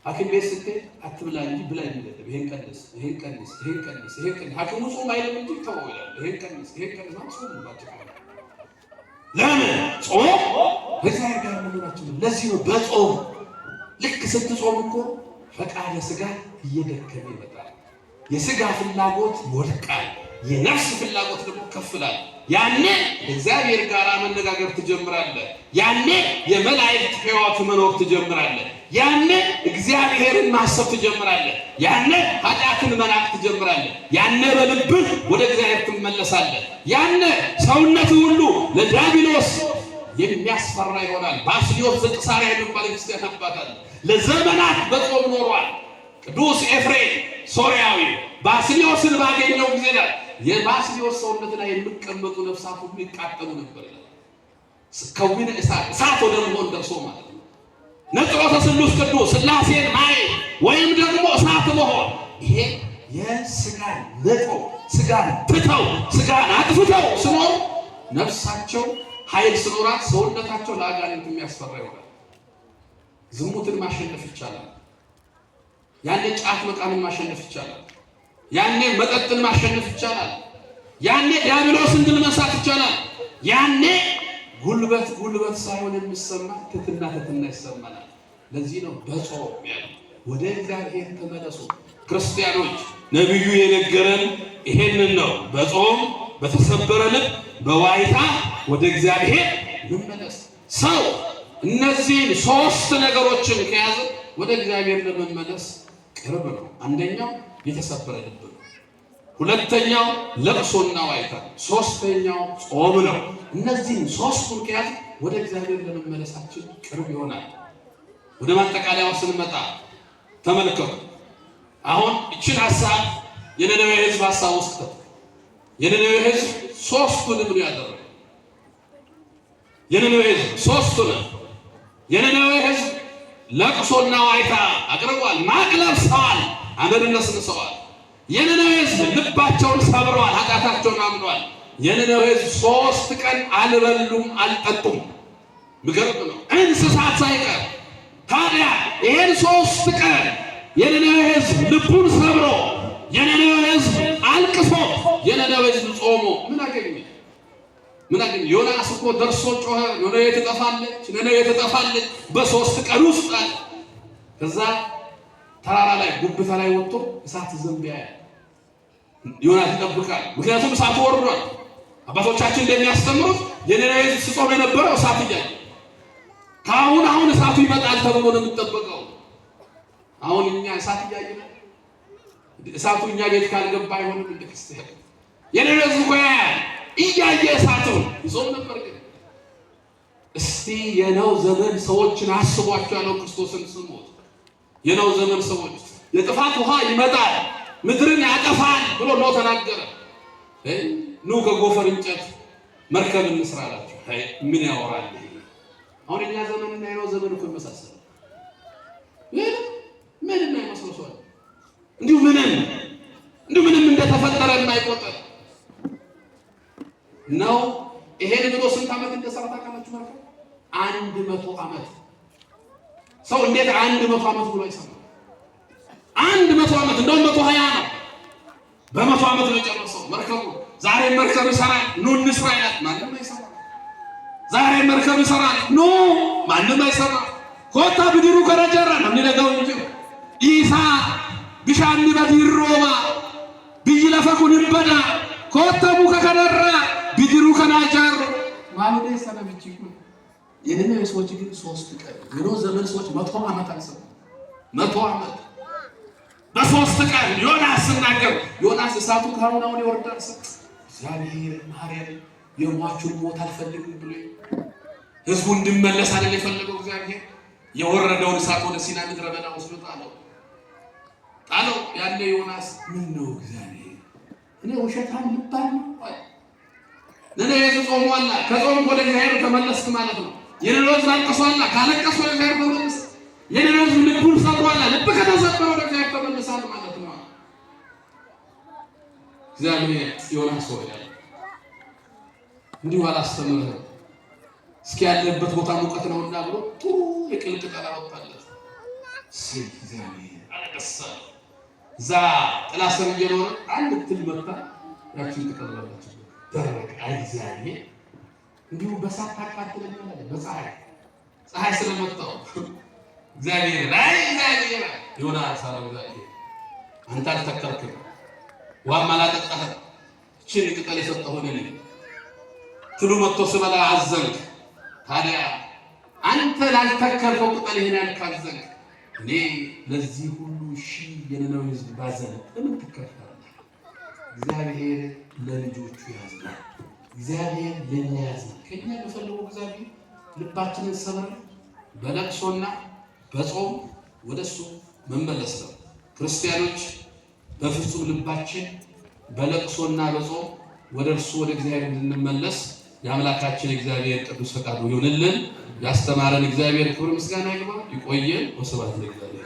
ሐኪም ቤት ስትሄድ አትብላ እንጂ ብላ ይላል። ይሄን ቀንስ፣ ይሄን ቀንስ፣ ይሄን ቀንስ፣ ይሄን ቀንስ። ሐኪሙ ጾም አይልም እንጂ ተው ይላል። ይሄን ቀንስ፣ ይሄን ቀንስ ማለት ጾም ነው ባጭሩ። ለምን? ጾም ከእግዚአብሔር ጋር መኖራችን ነው። ለዚህ ነው በጾም ልክ ስትጾም እኮ ፈቃደ ሥጋ እየደከመ ይመጣል። የሥጋ ፍላጎት ይወድቃል፣ የነፍስ ፍላጎት ደግሞ ከፍ ይላል። ያኔ እግዚአብሔር ጋር መነጋገር ትጀምራለህ። ያኔ የመላእክት ሕይወት መኖር ትጀምራለህ። ያኔ እግዚአብሔርን ማሰብ ትጀምራለህ። ያኔ ኃጢአትን መናቅ ትጀምራለህ። ያኔ በልብህ ወደ እግዚአብሔር ትመለሳለህ። ያኔ ሰውነት ሁሉ ለዲያብሎስ የሚያስፈራ ይሆናል። ባስልዮስ ዘቂሳርያ የሚባል ክርስቲያን አባት አለ። ለዘመናት በጾም ኖሯል። ቅዱስ ኤፍሬም ሶርያዊ ባስልዮስን ባገኘው ጊዜ ላይ የባስልዮስ ሰውነት ላይ የሚቀመጡ ነፍሳት ሁሉ ይቃጠሉ ነበር ይላል። ከዊነ እሳት ወደ መሆን ደርሶ ማለት ነው። ነጽሮተ ስሉስ ቅዱስ ሥላሴን ማየት ወይም ደግሞ እሳት መሆን፣ ይሄ የሥጋን ነቆ ሥጋን ትተው ሥጋን አጥፍተው ሲኖሩ ነፍሳቸው ኃይል ሲኖራት ሰውነታቸው ለአጋንንት የሚያስፈራ ይሆናል። ዝሙትን ማሸነፍ ይቻላል። ያኔ ጫት መቃምን ማሸነፍ ይቻላል። ያኔ መጠጥን ማሸነፍ ይቻላል። ያኔ ዲያብሎስን ድል መንሳት ይቻላል። ያኔ ጉልበት ሳይሆን የሚሰማ ትሕትና ይሰማናል። ለዚህ ነው በጾም ያለው ወደ እግዚአብሔር ተመለሱ። ክርስቲያኖች ነቢዩ የነገረን ይሄንን ነው። በጾም በተሰበረ ልብ በዋይታ ወደ እግዚአብሔር መመለስ። ሰው እነዚህን 3 ነገሮችን ከያዘ ወደ እግዚአብሔር ለመመለስ ቅርብ ነው። አንደኛው የተሰበረ ልብ ነው። ሁለተኛው ለቅሶና ዋይታ፣ ሶስተኛው ጾም ነው። እነዚህን 3ቱን ከያዘ ወደ እግዚአብሔር ለመመለሳችን ቅርብ ይሆናል። ወደ ማጠቃለያው ስንመጣ ተመልከቱ። አሁን እችን ሐሳብ የነነዌ ሕዝብ ሐሳብ ውስጥ የነነዌ ሕዝብ 3ቱንም ነው ያደረገው። የነነዌ ሕዝብ 3ቱንም የነነዌ ሕዝብ ለቅሶና ዋይታ አቅርቧል። ማቅ ለብሰዋል፣ አመድ ነስንሰዋል። የነነዌ ሕዝብ ልባቸውን ሰብረዋል፣ ኃጢአታቸውን አምነዋል። የነነዌ ሕዝብ 3 ቀን አልበሉም አልጠጡም። ምገርም ነው፣ እንስሳት ሳይቀር። ታዲያ ይሄን 3 ቀን የነነዌ ሕዝብ ልቡን ሰብሮ የነነዌ ሕዝብ አልቅሶ የነነዌ ሕዝብ ጾሞ ምን አገኘ? ዮናስ እኮ ደርሶ ጮኸ፣ ነነዌ ትጠፋለች በ3 ቀን ውስጥ አለ። ከዛ ተራራ ላይ ጉብታ ላይ ወጥቶ እሳት ዘንብ ያያል። ዮናስ ይጠብቃል፣ ምክንያቱም እሳቱ ወርዷል። አባቶቻችን እንደሚያስተምሩት የነነዌ ሕዝብ ሲጾም የነበረው እሳት እያየ አሁን እሳቱ ይመጣል ተብሎ ነው የሚጠበቀው። አሁን እኛ እሳት እያየ ነው። እሳቱ እኛ ቤት ካልገባ አይሆንም። እንደ ክርስቲያን የነነዌ ሕዝብ እኮ ያያል እያየ እሳቱን ይጾም ነበር። ግን እስቲ የነው ዘመን ሰዎችን አስቧቸው ያለው ክርስቶስን ስሞት የነው ዘመን ሰዎች የጥፋት ውሃ ይመጣል ምድርን ያጠፋል ብሎ ነው ተናገረ። ኑ ከጎፈር እንጨት መርከብ እንስራ አላቸው። ምን ያወራል? አሁን እኛ ዘመንና የነው ዘመን እኮ ይመሳሰላል። ምን የማይመስለው ሰው እንዲሁ ምንም እንደተፈጠረ የማይቆጠር ነው። ይሄን ብሎ ስንት ዓመት እንደሰራ ታውቃላችሁ? ማለት 100 ዓመት። ሰው እንዴት 100 ዓመት ብሎ ይሰራል? 100 ዓመት እንደውም 120 ነው። በ100 ዓመት ነው የጨረሰው መርከቡ። ዛሬ መርከብ ይሰራል፣ ኑ እንስራ ይላል፣ ማንም አይሰራ። ዛሬ መርከብ ይሰራል፣ ኑ ማንም አይሰራ። ኮታ ብድሩ ከረጀራ ነው የሚነጋው እንጂ ኢሳ ቢሻኒ በዲሮማ ቢይለፈኩን ይበዳ ኮታ ሙከ ከነራ ቢድሩ ከናጃር ማለት ሰለምጪ የነነዌ ሰዎች ግን 3 ቀን የኖህ ዘመን ሰዎች 100 ዓመት አልሰሩ። 100 ዓመት በሶስት ቀን ዮናስ ሲናገር ዮናስ እሳቱ ካሁን ይወርዳል እግዚአብሔር ማርያም የሟቹን ሞት አልፈልግም ብሎ ህዝቡ እንዲመለስ አይደል የፈለገው እግዚአብሔር የወረደውን እሳት ወደ ሲና ምድረ በዳ ወስዶ ጣለው ያለ ዮናስ ምን ነው እግዚአብሔር እኔ ውሸታም ልባል ነው ለኔ የጾምዋላ ከጾም ወደ እግዚአብሔር ተመለስክ ማለት ነው የሌሎች አልቀሷላ ካለቀሱ ወደ እግዚአብሔር ተመለስ የሌሎች ልቡን ሰብሯላ ልብ ከተሰበረ ወደ እግዚአብሔር ተመለሳል ማለት ነው እግዚአብሔር ዮናስ ሆይ እንዲሁ አላስተምርህም እስኪ ያለበት ቦታ ሙቀት ነውና ብሎ ጥሩ የቅልጥ ቀላ ወጣለት እግዚአብሔር አለቀሰ ዛ ጥላ ስር እየኖረ አንድ ትል መጣ ያቺን ተቀበለች ደረቅ እግዚአብሔር እንዲሁ በሳት ታቃጥለኛል በፀሐይ ስለመጣው እግዚአብሔር ላይ እግዚአብሔር ዮናስ አለው እግዚአብሔር አንተ አልተከልክም ዋማ ላጠጣህ እቺን ቅጠል የሰጠሁህ እኔ ትሉ መጥቶ ስበላ አዘንክ ታዲያ አንተ ላልተከልከው ቅጠል ይሄን ያልካዘንክ እኔ ለዚህ ሁሉ ሺህ የነነዌ ሕዝብ ባዘነ ለምን ትከፋለህ? እግዚአብሔር ለልጆቹ ያዝናል። እግዚአብሔር ለኛ ያዝናል። ከኛ በፈለገው እግዚአብሔር ልባችንን ሰብረን በለቅሶና በጾም ወደሱ መመለስ ነው። ክርስቲያኖች በፍጹም ልባችን በለቅሶና በጾም ወደ እርሱ ወደ እግዚአብሔር እንድንመለስ የአምላካችን እግዚአብሔር ቅዱስ ፈቃዱ ይሁንልን። ያስተማረን እግዚአብሔር ክብር ምስጋና ይግባው። ይቆየን። ወስብሐት ለእግዚአብሔር።